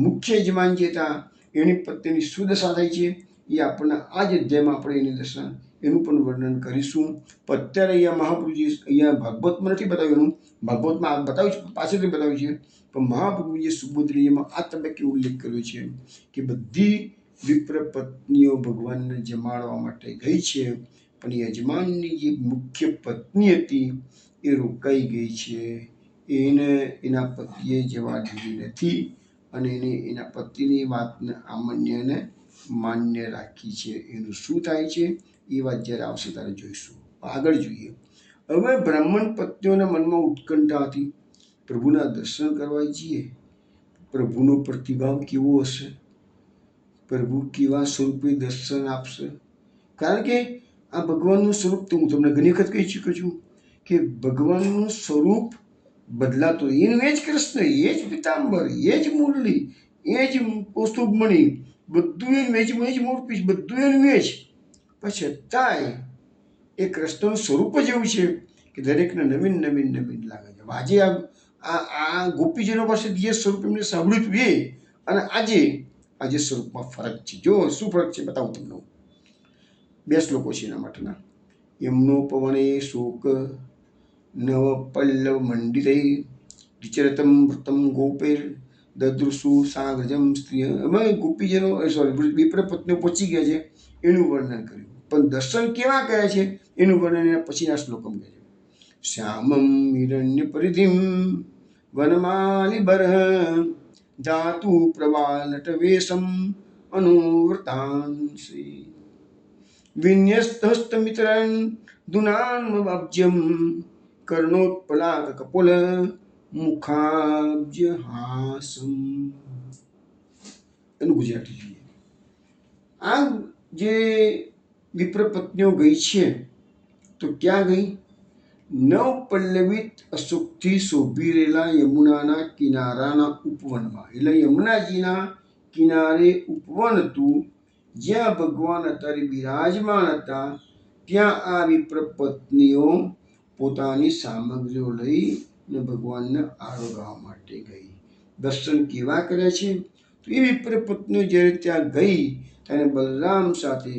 મુખ્ય યજમાન જે હતા એની પત્નીની સુદશા થાય છે. એ આપણને આ જ અધ્યાયમાં આપણે એની દશા એનું પણ વર્ણન કરીશું. પણ અત્યારે અહીંયા મહાપ્રભુજી અહીંયા ભાગવતમાં નથી બતાવ્યું, ભાગવતમાં બતાવ્યું છે, પાછળથી બતાવ્યું છે. પણ મહાપ્રભુજીએ સુબોધરીમાં આ તબક્કે ઉલ્લેખ કર્યો છે કે બધી વિપ્ર પત્નીઓ ભગવાનને જમાડવા માટે ગઈ છે, પણ યજમાનની જે મુખ્ય પત્ની હતી એ રોકાઈ ગઈ છે. એને એના પતિએ જવા દીધી નથી અને એને એના પતિની વાતને અમાન્યને માન્ય રાખી છે. એનું શું થાય છે એ વાત જ્યારે આવશે ત્યારે જોઈશું. આગળ જોઈએ. હવે બ્રાહ્મણ પત્નીઓના મનમાં ઉત્કંઠા હતી, પ્રભુના દર્શન કરવા જઈએ, પ્રભુનો પ્રતિભાવ કેવો હશે, પ્રભુ કેવા સ્વરૂપે દર્શન આપશે. કારણ કે આ ભગવાનનું સ્વરૂપ તો હું તમને ઘણી વખત કહી ચૂક્યો છું કે ભગવાનનું સ્વરૂપ બદલાતું, એનું એ જ કૃષ્ણ, એ જ પિતાંબર, એ જ મુરલી, એ જ કૌસ્તુભમણિ, બધું એનું એ જ મોરપીંછ, બધું એનું એ જ. પછી છતાંય એ કૃષ્ણનું સ્વરૂપ જ એવું છે કે દરેકને નવીન નવીન નવીન લાગે છે. આજે આ ગોપીજનો પાસેથી જે સ્વરૂપ એમને સાંભળ્યું હતું એ અને આજે સ્વરૂપમાં ફરક છે. જો શું ફરક છે બતાવું તમને. 2 શ્લોકો છે એના માટેના. એમનો પવને શોક નવ પલ્લવ મંડિરે વિચરતમ વૃતમ ગોપેર દદૃશુ સાગરજમ સ્ત્રી. અમે ગોપીજનો વિપ્ર પત્નીઓ પહોંચી ગયા છે એનું વર્ણન કર્યું. પણ દર્શન કેવા કરે છે એનું વર્ણન એના પછીના શ્લોકમાં કહે છે. શ્યામમ હિરણ્ય પરિધિમ વનમાલિબર ધાતુ પ્રવાલટ વેશમ અનુવૃતાંસી વિન્યસ્તહસ્તમિત્રન દુનાન્મવાબ્જ્યમ કર્ણોત્પલાક કપોલ મુખાબ્જહાસમ. એનું ગુજરાતી જોઈએ. આ જે વિપ્ર પત્નીઓ ગઈ છે તો ક્યાં ગઈ? નવ પલ્લવિત અશોકથી શોભી રહેલા યમુનાના કિનારાના ઉપવનમાં. એટલે યમુનાજીના કિનારે ઉપવન હતું, જ્યાં ભગવાન અત્યારે બિરાજમાન હતા. ત્યાં આ વિપ્ર પત્નીઓ પોતાની સામગ્રીઓ લઈને ભગવાનને આરોગવા માટે ગઈ. દર્શન કેવા કર્યા છે? તો એ વિપ્ર પત્નીઓ જ્યારે ત્યાં ગઈ ત્યારે બલરામ સાથે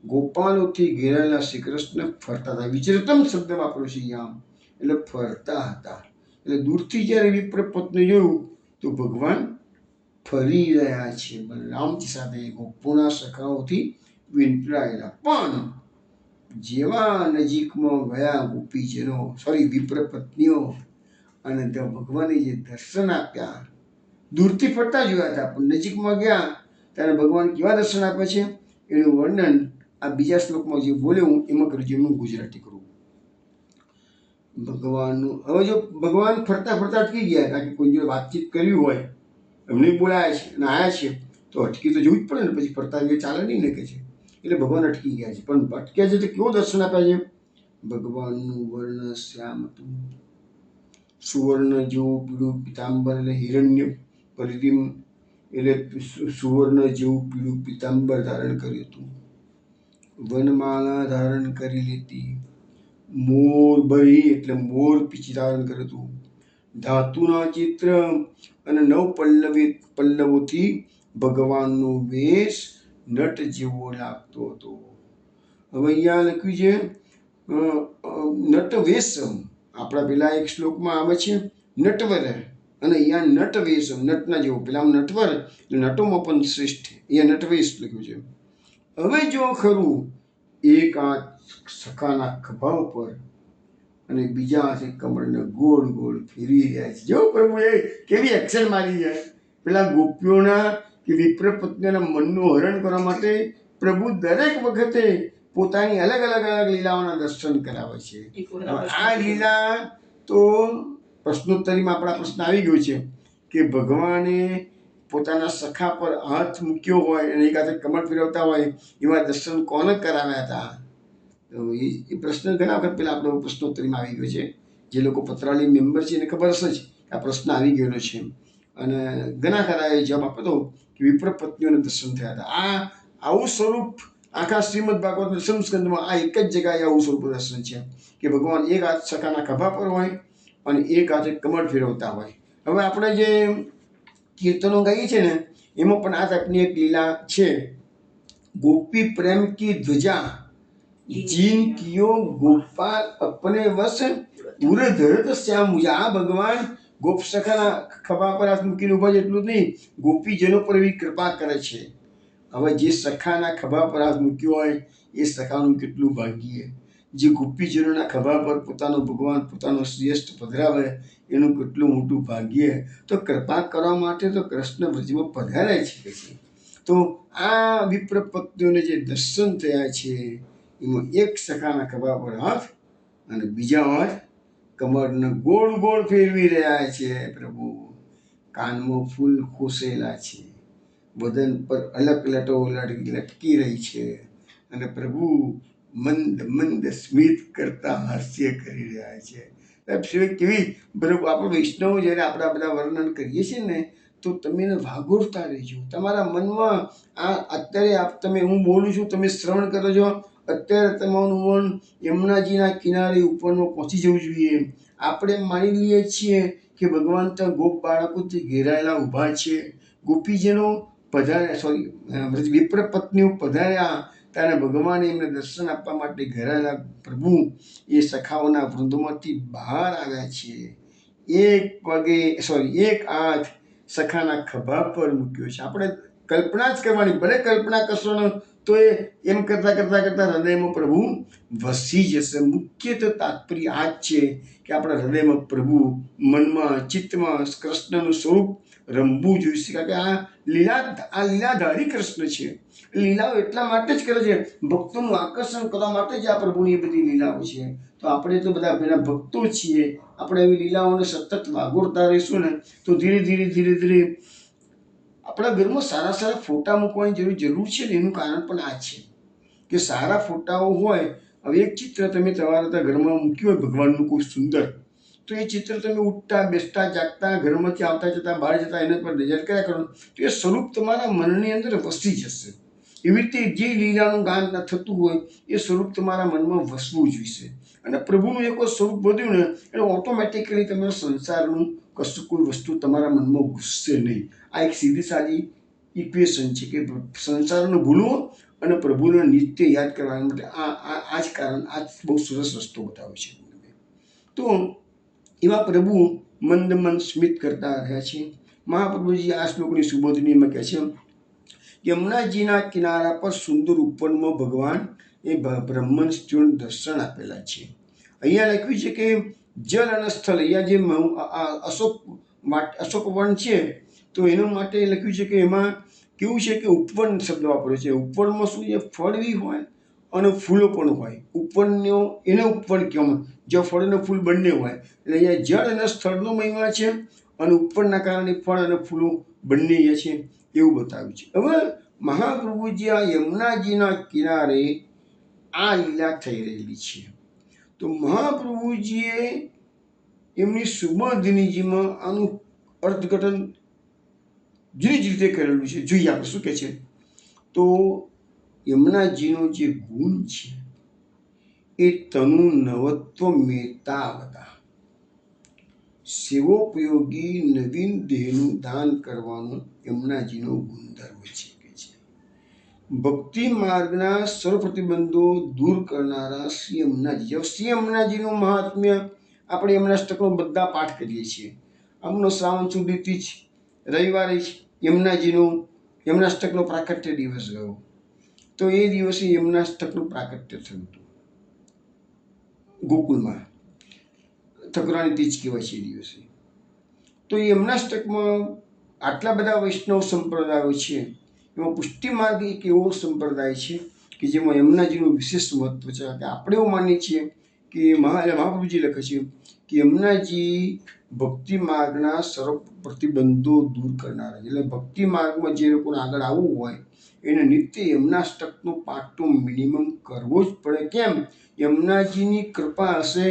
ગોપાલોથી ઘેરાયેલા શ્રી કૃષ્ણ ફરતા હતા. વિચરતમ શબ્દ વાપર્યો છે અહીંયા, એટલે ફરતા હતા. એટલે દૂરથી જ્યારે વિપ્ર પત્ની જોયું તો ભગવાન ફરી રહ્યા છે બલરામજી સાથે ગોપોના સખાઓથી વીંટળાયેલા. પણ જેવા નજીકમાં ગયા ગોપીજનો વિપ્ર પત્નીઓ અને ભગવાને જે દર્શન આપ્યા, દૂરથી ફરતા જોયા હતા પણ નજીકમાં ગયા ત્યારે ભગવાન કેવા દર્શન આપે છે એનું વર્ણન આ બીજા શ્લોકમાં જે બોલ્યો હું એમાં કરું છું, એનું ગુજરાતી કરું. ભગવાનનું હવે જો ભગવાન ફરતા ફરતા અટકી ગયા, કારણ કે કોઈ જોડે વાતચીત કરવી હોય, એમને બોલાયા છે અને આવ્યા છે તો અટકી તો જવું જ પડે ને, પછી ફરતા જે ચાલે નહીં ને કે છે. એટલે ભગવાન અટકી ગયા છે. પણ અટક્યા છે તો કેવો દર્શન આપ્યા છે? ભગવાનનું વર્ણ શ્યામ હતું, સુવર્ણ જેવું પીળું પિતાંબર, એટલે હિરણ્ય પરિધિમ એટલે સુવર્ણ જેવું પીળું પિતાંબર ધારણ કર્યું હતું. વનમાળા ધારણ કરી લેતી, મોરબરી એટલે મોર પીંછ ધારણ કર્યું હતું. ધાતુના ચિત્ર અને નવ પલ્લવોથી ભગવાનનો વેશ નટ જેવો લાગતો હતો. હવે અહીંયા લખ્યું છે નટ વેશમ. આપણા પેલા એક શ્લોકમાં આવે છે નટવર, અને અહીંયા નટ વેશમ, નટના જેવો. પેલા નટવર એટલે નટોમાં પણ શ્રેષ્ઠ, અહીંયા નટવેશ લખ્યું છે. હવે જો ખરું એક હાથ સખાના ખભા ઉપર અને બીજા હાથે કમળને ગોળ ગોળ ફેરવી રહ્યા છે. જો પ્રભુએ કેવી એક્શન મારી છે. પેલા ગોપીઓના કે વિપ્ર પત્નીઓના મનનું હરણ કરવા માટે પ્રભુ દરેક વખતે પોતાની અલગ અલગ લીલાઓના દર્શન કરાવે છે. આ લીલા તો પ્રશ્નોત્તરીમાં આપણા પ્રશ્ન આવી ગયો છે કે ભગવાને પોતાના સખા પર હાથ મૂક્યો હોય અને એક હાથે કમળ ફેરવતા હોય એવા દર્શન કોને કરાવ્યા હતા? એ પ્રશ્ન ઘણા વખત પહેલાં આપણો પ્રશ્નોત્તરીમાં આવી ગયો છે. જે લોકો પત્રાવલી મેમ્બર છે એને ખબર હશે જ આ પ્રશ્ન આવી ગયેલો છે. અને ઘણા ખરા એ જવાબ આપ્યો હતો કે વિપ્ર પત્નીઓને દર્શન થયા હતા. આવું સ્વરૂપ આખા શ્રીમદ ભાગવત દર્શન સ્કંદમાં આ એક જ જગ્યાએ આવું સ્વરૂપ દર્શન છે કે ભગવાન એક હાથ સખાના ખભા પર હોય અને એક હાથે કમળ ફેરવતા હોય. હવે આપણે જે કીર્તનો ગાઈએ છે ને એમાં પણ આ ટાઈપની એક લીલા છે. ગોપી પ્રેમ કી ધ્વજા જીન કિયો ગોપાલ અપને વશ ઉર ધરત શ્યામ મુજા. આ ભગવાન ગોપ સખાના ખભા પર હાથ મૂકીને ઉભા છે એટલું જ નહીં, ગોપીજનો પર એવી કૃપા કરે છે. હવે જે સખાના ખભા પર હાથ મૂક્યો હોય એ સખાનું કેટલું ભાગ્ય, જે ગોપીજનોના ખભા પર પોતાનો ભગવાન પોતાનો શ્રેષ્ઠ પધરાવે એનું કેટલું મોટું ભાગ્ય. તો કૃપા કરવા માટે તો કૃષ્ણ વ્રજમાં પધાર્યા છે. તો આ વિપ્ર પત્નીઓને જે દર્શન થયા છે એમાં એક સખાના ખભા પર હાથ અને બીજા હાથ કમરને ગોળ ગોળ ફેરવી રહ્યા છે. પ્રભુ કાનમાં ફૂલ ખોસેલા છે, બદન પર અલગ લટો લટકી રહી છે અને પ્રભુ મંદ મંદ સ્મિત કરતા હાસ્ય કરી રહ્યા છે. કેવી બરોબર આપણે વૈષ્ણવ જ્યારે આપણા બધા વર્ણન કરીએ છીએ ને તો તમે એને વાગોળતા રહેજો. તમારા મનમાં આ અત્યારે તમે હું બોલું છું તમે શ્રવણ કરો છો, અત્યારે તમારું મન યમુનાજીના કિનારે ઉપરમાં પહોંચી જવું જોઈએ. આપણે માની લઈએ છીએ કે ભગવાન ત્યાં ગોપ બાળકોથી ઘેરાયેલા ઊભા છે, ગોપીજનો પધાર્યા વિપ્ર પત્નીઓ પધાર્યા ત્યારે ભગવાને એમને દર્શન આપવા માટે ઘેરાયેલા પ્રભુ એ સખાઓના વૃંદમાંથી બહાર આવ્યા છે. એક હાથ સખાના ખભા પર મૂક્યો છે. આપણે કલ્પના જ કરવાની, ભલે કલ્પના કરશો ને તો એમ કરતા હૃદયમાં પ્રભુ વસી જશે. મુખ્ય તો તાત્પર્ય આ જ છે કે આપણા હૃદયમાં પ્રભુ, મનમાં, ચિત્તમાં કૃષ્ણનું સ્વરૂપ રમવું જોઈશે. કારણ કે આ લીલાધારી કૃષ્ણ છે. લીલાઓ એટલા માટે જ કરે છે, ભક્તોનું આકર્ષણ કરવા માટે જ આ પ્રભુની બધી લીલાઓ છે. તો આપણે તો બધા પેલા ભક્તો છીએ, આપણે એવી લીલાઓને સતત વાગોળતા રહીશું ને તો ધીરે ધીરે આપણા ઘરમાં સારા સારા ફોટા મૂકવાની જરૂર છે ને. એનું કારણ પણ આ છે કે સારા ફોટાઓ હોય. હવે એક ચિત્ર તમે તમારા ઘરમાં મૂક્યું હોય ભગવાનનું કોઈ સુંદર, તો એ ચિત્ર તમે ઉઠતા બેસતા જાગતા ઘરમાંથી આવતા જતા બહાર જતા એના પર નજર કર્યા કરો તો એ સ્વરૂપ તમારા મનની અંદર વસી જશે. એવી રીતે જે લીલાનું ગાન થતું હોય એ સ્વરૂપ તમારા મનમાં વસવું જોઈશે. અને પ્રભુનું એક સ્વરૂપ વધ્યું ને એટલે ઓટોમેટિકલી તમારા સંસારનું કશું કોઈ વસ્તુ તમારા મનમાં ઘૂસશે નહીં. આ એક સીધી સાદી ઇક્વેશન છે કે સંસારને ભૂલવો અને પ્રભુને નિત્ય યાદ કરવા માટે આ જ કારણ, આ બહુ સરસ રસ્તો બતાવે છે. તો એવા પ્રભુ મંદ મંદ સ્મિત કરતા રહ્યા છે. મહાપ્રભુજી આ શ્લોકની સુબોધનીમાં કહે છે, યમુનાજીના કિનારા પર સુંદર ઉપવનમાં ભગવાન એ બ્રહ્મણ દર્શન આપેલા છે. અહીંયા લખ્યું છે કે જલ અને સ્થળ, અહીંયા જે અશોક વન છે તો એના માટે લખ્યું છે કે એમાં કેવું છે કે ઉપવન શબ્દ વાપર્યો છે. ઉપવનમાં શું છે, ફળ બી હોય અને ફૂલો પણ હોય. ઉપવનનો એને ઉપવન કહેવામાં, જ્યાં ફળ અને ફૂલ બંને હોય. એટલે અહીંયા જળ અને સ્થળનો મહિમા છે અને ઉપવનના કારણે ફળ અને ફૂલો બંને છે એવું બતાવ્યું છે. હવે મહાપ્રભુજી આ યમુનાજીના કિનારે આ લીલા થઈ રહેલી છે. તો મહાપ્રભુજીએ એમની સુબોધનીજીમાં આનું અર્થઘટન જુદી જ રીતે કરેલું છે. જોઈએ આપણે શું કહે છે. તો યમુનાજીનો જે ગુણ છે એ તનુ નવત્વ મેતાવતા સેવોપયોગી નવીન દેહનું દાન કરવાનો યમુનાજીનો ગુણધર્મ છે. ભક્તિ માર્ગના સર્વ પ્રતિબંધો દૂર કરનારા શ્રી યમુનાજી. શ્રી યમુનાજીનું મહાત્મ્ય આપણે યમુનાષ્ટકનો બધા પાઠ કરીએ છીએ. આમનો શ્રાવણ સુધીથી જ રવિવારે જ યમુનાષ્ટકનો પ્રાકટ્ય દિવસ ગયો. તો એ દિવસે યમુનાષ્ટકનું પ્રાકટ્ય થયું હતું ગોકુળમાં. ઠકરાણી તીજ કહેવાય છે એ દિવસે. તો યમુનાષ્ટકમાં આટલા બધા વૈષ્ણવ સંપ્રદાયો છે. એમાં પુષ્ટિ માર્ગ એક એવો સંપ્રદાય છે કે જેમાં યમુનાજીનું વિશેષ મહત્વ છે. કે આપણે એવું માનીએ છીએ કે મહાપ્રભુજી લખે છે કે યમુનાજી ભક્તિ માર્ગના સર્વ પ્રતિબંધો દૂર કરનારા. એટલે ભક્તિ માર્ગમાં જે લોકોને આગળ આવવું હોય એને નિત્ય યમુનાષ્ટકનો પાઠ તો મિનિમમ કરવો જ પડે. કેમ? યમુનાજીની કૃપા હશે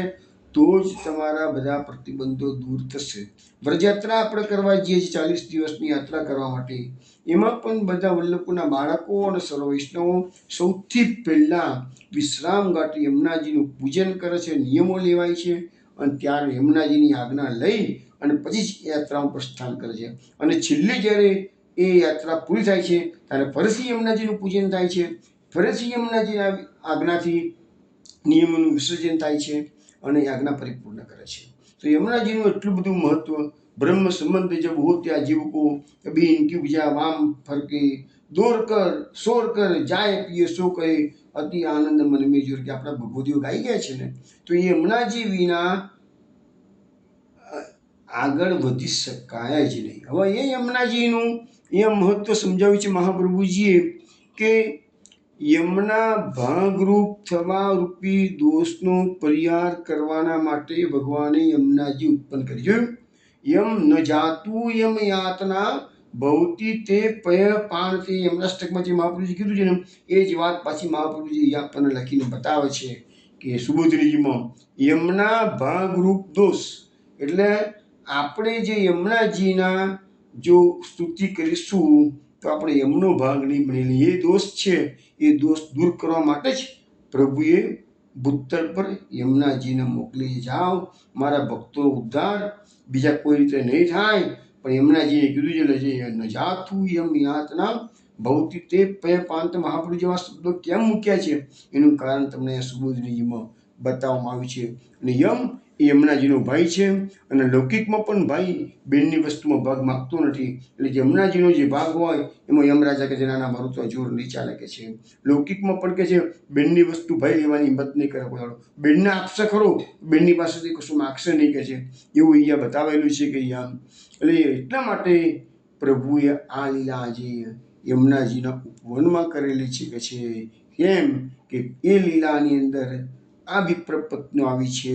તો જ તમારા બધા પ્રતિબંધો દૂર થશે. વ્રજયાત્રા આપણે કરવા જઈએ છીએ 40 દિવસની યાત્રા કરવા માટે. એમાં પણ બધા વલ્લભોના બાળકો અને સર્વ વૈષ્ણવો સૌથી પહેલાં વિશ્રામ ઘાટ યમુનાજીનું પૂજન કરે છે, નિયમો લેવાય છે અને ત્યારે યમુનાજીની આજ્ઞા લઈ અને પછી જ યાત્રામાં પ્રસ્થાન કરે છે. અને છેલ્લે જ્યારે એ યાત્રા પૂરી થાય છે ત્યારે ફરીથી યમુનાજીનું પૂજન થાય છે, ફરીથી યમુનાજીના આજ્ઞાથી નિયમોનું વિસર્જન થાય છે અને આજ્ઞા પરિપૂર્ણ કરે છે. તો યમુનાજીનું એટલું બધું મહત્વ. બ્રહ્મ સંબંધ જબ હો ત્યાં જીવ કો કભી ઇનકી ભુજા વામ ફરકે દોર કર શોર કર જાય પીએ સો કહે અતિ આનંદ મન મેં જોર. કે આપણા ભગવદીઓ ગાઈ ગયા છે ને. તો એ યમુનાજી વિના આગળ વધી શકાય જ નહીં. હવે એ યમુનાજીનું એ મહત્વ સમજાવ્યું છે મહાપ્રભુજીએ કે યમના ભાગરૂપ થવા રૂપી દોષનો પરિહાર કરવાના માટે ભગવાને યમુનાજી ઉત્પન્ન કરી. જોયું? યમ ન જાતું યમ યાતના ભવતી તે પય પાણથી. યમનાષ્ટકમાં જે મહાપ્રભુજી કીધું છે ને એ જ વાત પાછી મહાપ્રભુજી આપણને લખીને બતાવે છે કે સુબોધનીજીમાં યમના ભાગરૂપ દોષ. એટલે આપણે જે યમુનાજીના જો સ્તુતિ કરીશું તો આપણે યમનો ભાગ નહીં બનેલી. એ દોષ છે એ દોષ દૂર કરવા માટે જ પ્રભુએ ભૂતળ પર યમુનાજીને મોકલી. જાઓ મારા ભક્તો ઉદ્ધાર બીજા કોઈ રીતે નહીં થાય, પણ યમુનાજીએ કીધું છે ન જાતું યમ યાતના ભવતી તે પય પાંત. મહાપ્રભુ જેવા શબ્દો કેમ મૂક્યા છે એનું કારણ તમને સુબોધનીજીમાં બતાવવામાં આવ્યું છે. અને યમ એ યમુનાજીનો ભાઈ છે અને લૌકિકમાં પણ ભાઈ બેનની વસ્તુમાં ભાગ માગતો નથી. એટલે યમુનાજીનો જે ભાગ હોય એમાં યમરાજા કે છે ના ના મારું તો જોર નહીં ચાલે કે છે. લૌકિકમાં પણ કે છે બેનની વસ્તુ ભાઈ લેવાની હિંમત નહીં કરે કોઈ. બેનને આપશે ખરો, બેનની પાસેથી કશું માગશે નહીં કે છે. એવું અહીંયા બતાવેલું છે કે અહીંયા એટલે એટલા માટે પ્રભુએ આ લીલા આજે યમુનાજીના ઉપવનમાં કરેલી છે કે છે. કેમ કે એ લીલાની અંદર આ વિપ્ર પત્નીઓ આવી છે.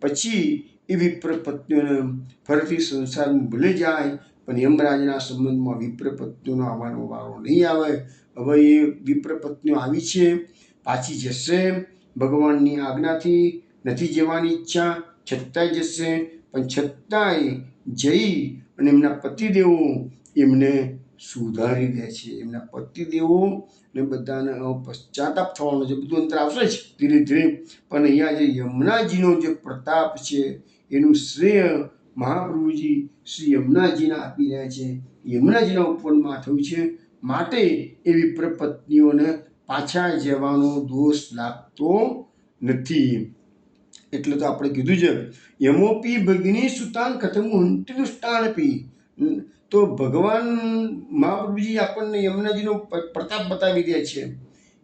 પછી એ વિપ્ર પત્નીઓને ફરીથી સંસારમાં ભૂલી જાય, પણ યમરાજના સંબંધમાં વિપ્ર પત્નીઓનો આવવાનો વારો નહીં આવે. હવે એ વિપ્ર પત્નીઓ આવી છે, પાછી જશે ભગવાનની આજ્ઞાથી. નથી જવાની ઈચ્છા છતાંય જશે, પણ છતાંય જઈ અને એમના પતિદેવો એમને સુધારી દે છે. એમના પતિદેવો ને બધાને પશ્ચાતાપ થવાનો છે. બધું અંતર આવશે જ ધીરે ધીરે, પણ અહીંયા જે યમુનાજીનો જે પ્રતાપ છે એનું શ્રેય મહાપ્રભુજી શ્રી યમુનાજીને આપી રહ્યા છે. યમુનાજીના ઉપવનમાં થયું છે, માટે એ વિપ્ર પત્નીઓને પાછા જવાનો દોષ લાગતો નથી. એટલે તો આપણે કીધું છે યમોપી ભગિની સુતાન કથમ હંતિનુષ્ટાનપી. તો ભગવાન મહાપ્રભુજી આપણને યમુનાજીનો પ્રતાપ બતાવી દે છે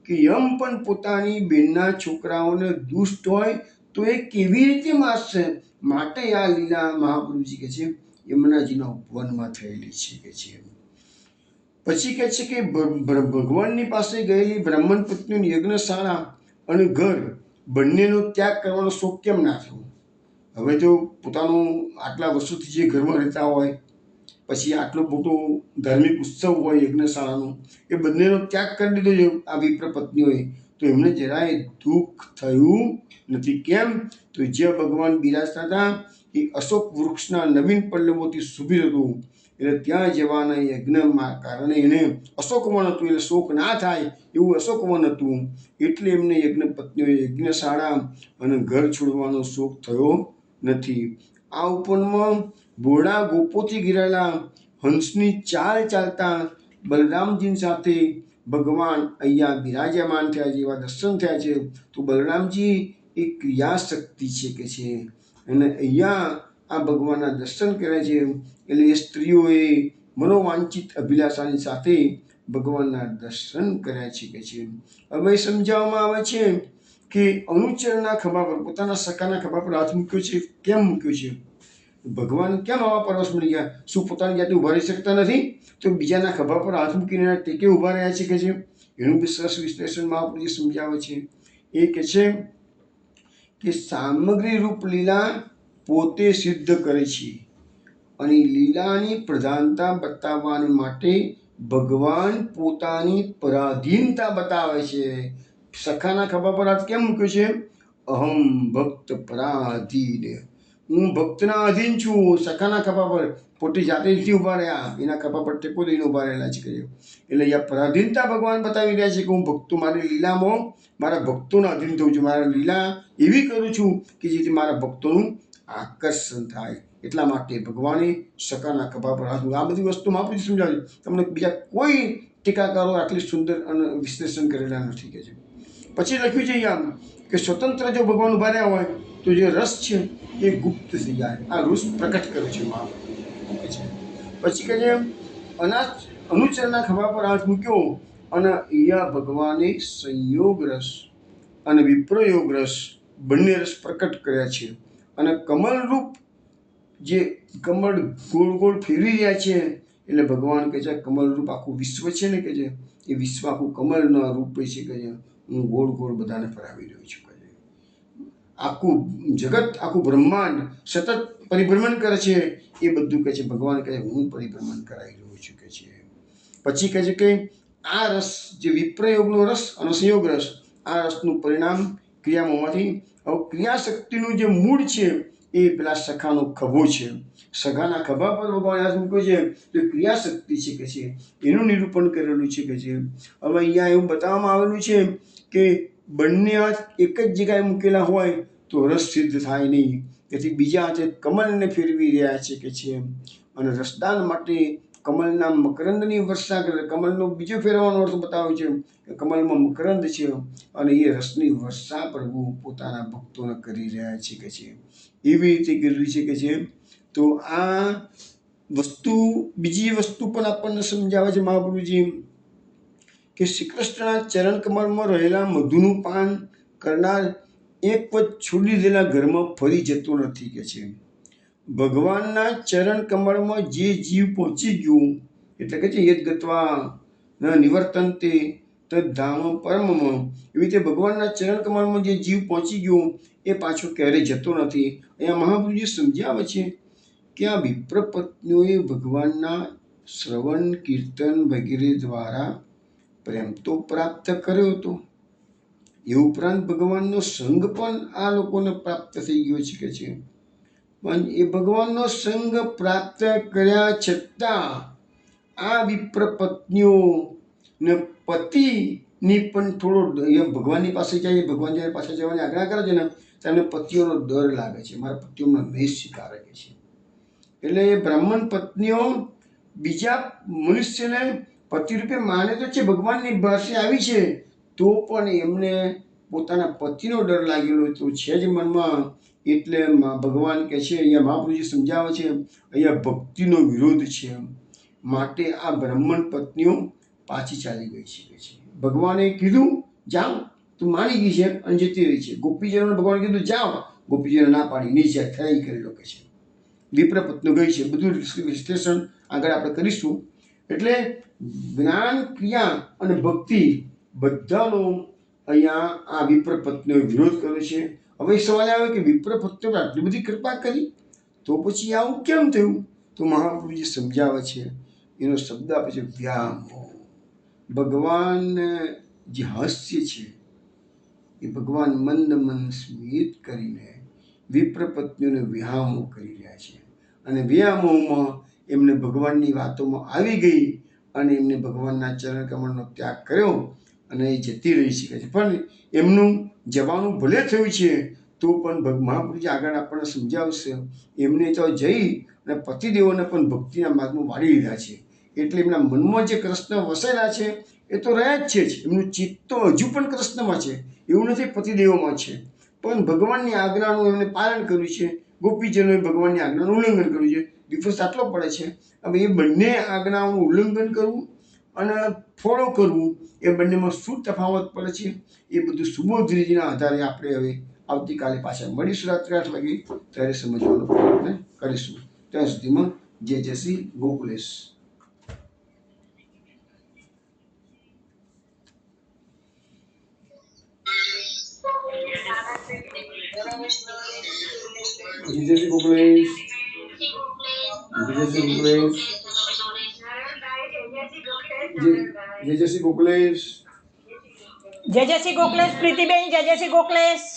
કે યમ પણ પોતાની બેનના છોકરાઓને દુષ્ટ હોય તો એ કેવી રીતે મારશે. માટે આ લીલા મહાપ્રભુજી કે છે યમુનાજીના ઉપવનમાં થયેલી છે કે છે. પછી કહે છે કે ભગવાનની પાસે ગયેલી બ્રાહ્મણ પત્નીઓની યજ્ઞશાળા અને ઘર બંનેનો ત્યાગ કરવાનો શોખ કેમ ના થયો. હવે જો પોતાનું આટલા વર્ષોથી જે ઘરમાં રહેતા હોય, પછી આટલો મોટો ધાર્મિક ઉત્સવ હોય યજ્ઞશાળાનો, એ બંનેનો ત્યાગ કરી દીધો છે આ વિપ્ર પત્નીઓએ, તો એમને જરાય દુઃખ થયું નથી. કેમ તો જે ભગવાન બિરાજતા હતા એ અશોક વૃક્ષના નવીન પલ્લવોથી શોભિત હતું. એટલે ત્યાં જવાના યજ્ઞમાં કારણે એને અશોકવન હતું, એટલે શોક ના થાય એવું અશોકવન હતું. એટલે એમને યજ્ઞ પત્નીઓએ યજ્ઞશાળા અને ઘર છોડવાનો શોક થયો નથી. આ ઉપવનમાં ભોળા ગોપોથી ઘેરાયેલા હંસની ચાલ ચાલતા બલરામજી સાથે ભગવાન અહીંયા બિરાજમાન થયા છે, એવા દર્શન થયા છે. તો બલરામજી એ ક્રિયાશક્તિ છે કે છે, અને અહીંયા આ ભગવાનના દર્શન કર્યા છે. એટલે એ સ્ત્રીઓએ મનોવાંછિત અભિલાષાની સાથે ભગવાનના દર્શન કર્યા છે કે છે. હવે સમજાવવામાં આવે છે કે અનુચરના ખભા પર, પોતાના સખાના ખભા પર હાથ મૂક્યો છે. કેમ મૂક્યો છે? ભગવાન કેમ આવા પરવશ બની ગયા? શું પોતાની જાતે ઉભા રહી શકતા નથી, તો બીજાના ખભા પર હાથ મૂકીને ટેકે ઉભા રહ્યા છે કે છે. એનું બી સરસ વિશ્લેષણ મહાપ્રભુજી સમજાવે છે. એ કહે છે કે સામગ્રી રૂપ લીલા પોતે સિદ્ધ કરે છે, અને લીલાની પ્રધાનતા બતાવવા માટે ભગવાન પોતાની પરાધીનતા બતાવે છે. સખાના ખભા પર હાથ કેમ મૂક્યો છે? અહમ ભક્ત પરાધીન, હું ભક્તના અધીન છું. સખાના ખભા પર પોતે જાતે નથી ઉભા રહ્યા, એના ખભા પર ટેકો દઈને ઉભા રહેલા છે. એટલે અહીંયા પરાધીનતા ભગવાન બતાવી રહ્યા છે કે હું ભક્તો, મારી લીલામાં મારા ભક્તોના અધીન થઉં છું. મારા લીલા એવી કરું છું કે જેથી મારા ભક્તોનું આકર્ષણ થાય. એટલા માટે ભગવાને સખાના ખભા પર હાથ મૂક્યો. આ બધી વસ્તુ મહાપ્રભુજી સમજાવે છે. તમને બીજા કોઈ ટીકાકારો આટલી સુંદર અને વિશ્લેષણ કરેલા નથી કે છે. પછી લખ્યું છે અહીંયા કે સ્વતંત્ર જો ભગવાન ઉભા રહ્યા હોય તો જે રસ છે એ ગુપ્ત થઈ જાય. આ રસ પ્રકટ કરે છે મહાપ્રભુ છે. પછી કહે છે અનુચરના ખભા પર હાથ મૂક્યો, અને અહીંયા ભગવાને સંયોગ રસ અને વિપ્રયોગ રસ બંને રસ પ્રકટ કર્યા છે. અને કમલરૂપ જે કમળ ગોળ ગોળ ફેરવી રહ્યા છે, એટલે ભગવાન કહે છે કમલરૂપ આખું વિશ્વ છે ને કે છે, એ વિશ્વ આખું કમળના રૂપે છે કે છે. હું ગોળ ગોળ બધાને ફરાવી રહ્યો છું કે છે. આખું જગત, આખું બ્રહ્માંડ સતત પરિભ્રમણ કરે છે. એ બધું કહે છે ભગવાન કહે છે હું પરિભ્રમણ કરાવી રહ્યો છું કે છે. પછી કહે છે કે આ રસ જે વિપ્રયોગનો રસ અને સંયોગ રસ, આ રસનું પરિણામ ક્રિયામાં હોવાથી હવે ક્રિયાશક્તિનું જે મૂળ છે એ પેલા સખાનો ખભો છે. સખાના ખભા પર ભગવાન હાથ મૂક્યો છે તો ક્રિયાશક્તિ છે કે છે, એનું નિરૂપણ કરેલું છે કે છે. હવે અહીંયા એવું બતાવવામાં આવેલું છે કે બંને હાથ એક જ જગ્યાએ મૂકેલા હોય તો રસ સિદ્ધ થાય નહીં. તેથી બીજા હાથે કમળને ફેરવી રહ્યા છે કે છે. અને રસદાન માટે કમલના મકરંદની વર્ષા કરે. કમલનો બીજો ફેરવાનો અર્થ બતાવે છે કે કમલમાં મકરંદ છે અને એ રસની વર્ષા પ્રભુ પોતાના ભક્તોને કરી રહ્યા છે કે છે. એવી રીતે કર્યું છે કે છે. તો આ વસ્તુ, બીજી વસ્તુ પણ આપણને સમજાવે છે મહાપ્રભુજી કે શ્રી કૃષ્ણના ચરણ કમળમાં રહેલા મધુનું પાન કરનાર એક વખત છોડી દીધેલા ઘરમાં ફરી જતો નથી કે છે. ભગવાનના ચરણ કમળમાં જે જીવ પહોંચી ગયું, એટલે કે છે યદ ગત્વા ન નિવર્તન્તે તદ્ધામ પરમમાં, એવી રીતે ભગવાનના ચરણ કમળમાં જે જીવ પહોંચી ગયો એ પાછો ક્યારેય જતો નથી. અહીંયા મહાપ્રભુજી સમજાવે છે કે આ વિપ્ર પત્નીઓએ ભગવાનના શ્રવણ કીર્તન વગેરે દ્વારા પ્રેમ તો પ્રાપ્ત કર્યો હતો, એ ઉપરાંત ભગવાનનો સંગ પણ આ લોકોને પ્રાપ્ત થઈ ગયો છે કે છે. પણ એ ભગવાનનો સંગ પ્રાપ્ત કર્યા છતાં આ વિપ્ર પત્નીઓને પતિની પણ થોડો ભગવાનની પાસે જાય, ભગવાન જ્યારે પાસે જવાની આજ્ઞા કરે છે ને તેમને પતિઓનો ડર લાગે છે, મારા પતિઓનો નહીં સ્વીકારે છે. એટલે એ બ્રાહ્મણ પત્નીઓ બીજા મનુષ્યને પતિ રૂપે માને તો છે, ભગવાનની પાસે આવી છે, તો પણ એમને પોતાના પતિનો ડર લાગેલો તો છે જ મનમાં. એટલે ભગવાન કહે છે, અહીંયા મહાપ્રભુજી સમજાવે છે, અહીંયા ભક્તિનો વિરોધ છે, માટે આ બ્રાહ્મણ પત્નીઓ પાછી ચાલી ગઈ છે. ભગવાને કીધું જાઓ, તું માની ગઈ છે અને જતી રહી છે. ગોપીજનોને ભગવાને કીધું જાઓ, ગોપીજનો ના પાડી નહીં જાય, થઈ કરી લો કે છે. વિપ્ર પત્નીઓ ગઈ છે. બધું વિશ્લેષણ આગળ આપણે કરીશું. એટલે જ્ઞાન, ક્રિયા અને ભક્તિ બધાનો અહીંયા આ વિપ્ર પત્નીઓ વિરોધ કર્યો છે. હવે સવાલ આવે કે વિપ્ર પત્નીઓ આટલી બધી કૃપા કરી તો પછી આવું કેમ થયું? તો મહાપ્રભુજી સમજાવે છે, એનો શબ્દ આપે છે વ્યામોહ. ભગવાન જે હાસ્ય છે એ ભગવાન મંદ મંદ સ્મિત કરીને વિપ્ર પત્નીઓને વ્યામોહ કરી રહ્યા છે. અને વ્યામોહમાં એમને ભગવાનની વાતોમાં આવી ગઈ અને એમને ભગવાનના ચરણ કમળનો ત્યાગ કર્યો અને એ જતી રહી છે. પણ એમનું જવાનું ભલે થયું છે તો પણ મહાપ્રભુજી આગળ આપણને સમજાવશે, એમને તો જઈ અને પતિદેવોને પણ ભક્તિના માર્ગમાં વાળી લીધા છે. એટલે એમના મનમાં જે કૃષ્ણ વસેલા છે એ તો રહ્યા જ છે જ. એમનું ચિત્ત તો હજુ પણ કૃષ્ણમાં છે, એવું નથી પતિદેવોમાં છે. પણ ભગવાનની આજ્ઞાનું એમને પાલન કર્યું છે. ગોપીજનોએ ભગવાનની આજ્ઞાનું ઉલ્લંઘન કર્યું છે. ડિફરન્સ આટલો પડે છે. હવે એ બંને આજ્ઞાઓનું ઉલ્લંઘન કરવું અને ફોલો કરવું, એ બંનેમાં શું તફાવત પડે છે એ બધું સુબોધજીના આધારે આપણે હવે આવતીકાલે પાછા મળીશું રાત્રે 8 વાગે, ત્યારે સમજવાનો પ્રયત્ન કરીશું. ત્યાં સુધીમાં જય જય શ્રી ગોકુલેશ. જય જય શ્રી ગોકુલેશ. જય જય શ્રી ગોકુલેશ. જય જય શ્રી ગોકુલેશ. જય જય શ્રી ગોકલેશ પ્રીતિબેન, જય જય શ્રી ગોકલેશ.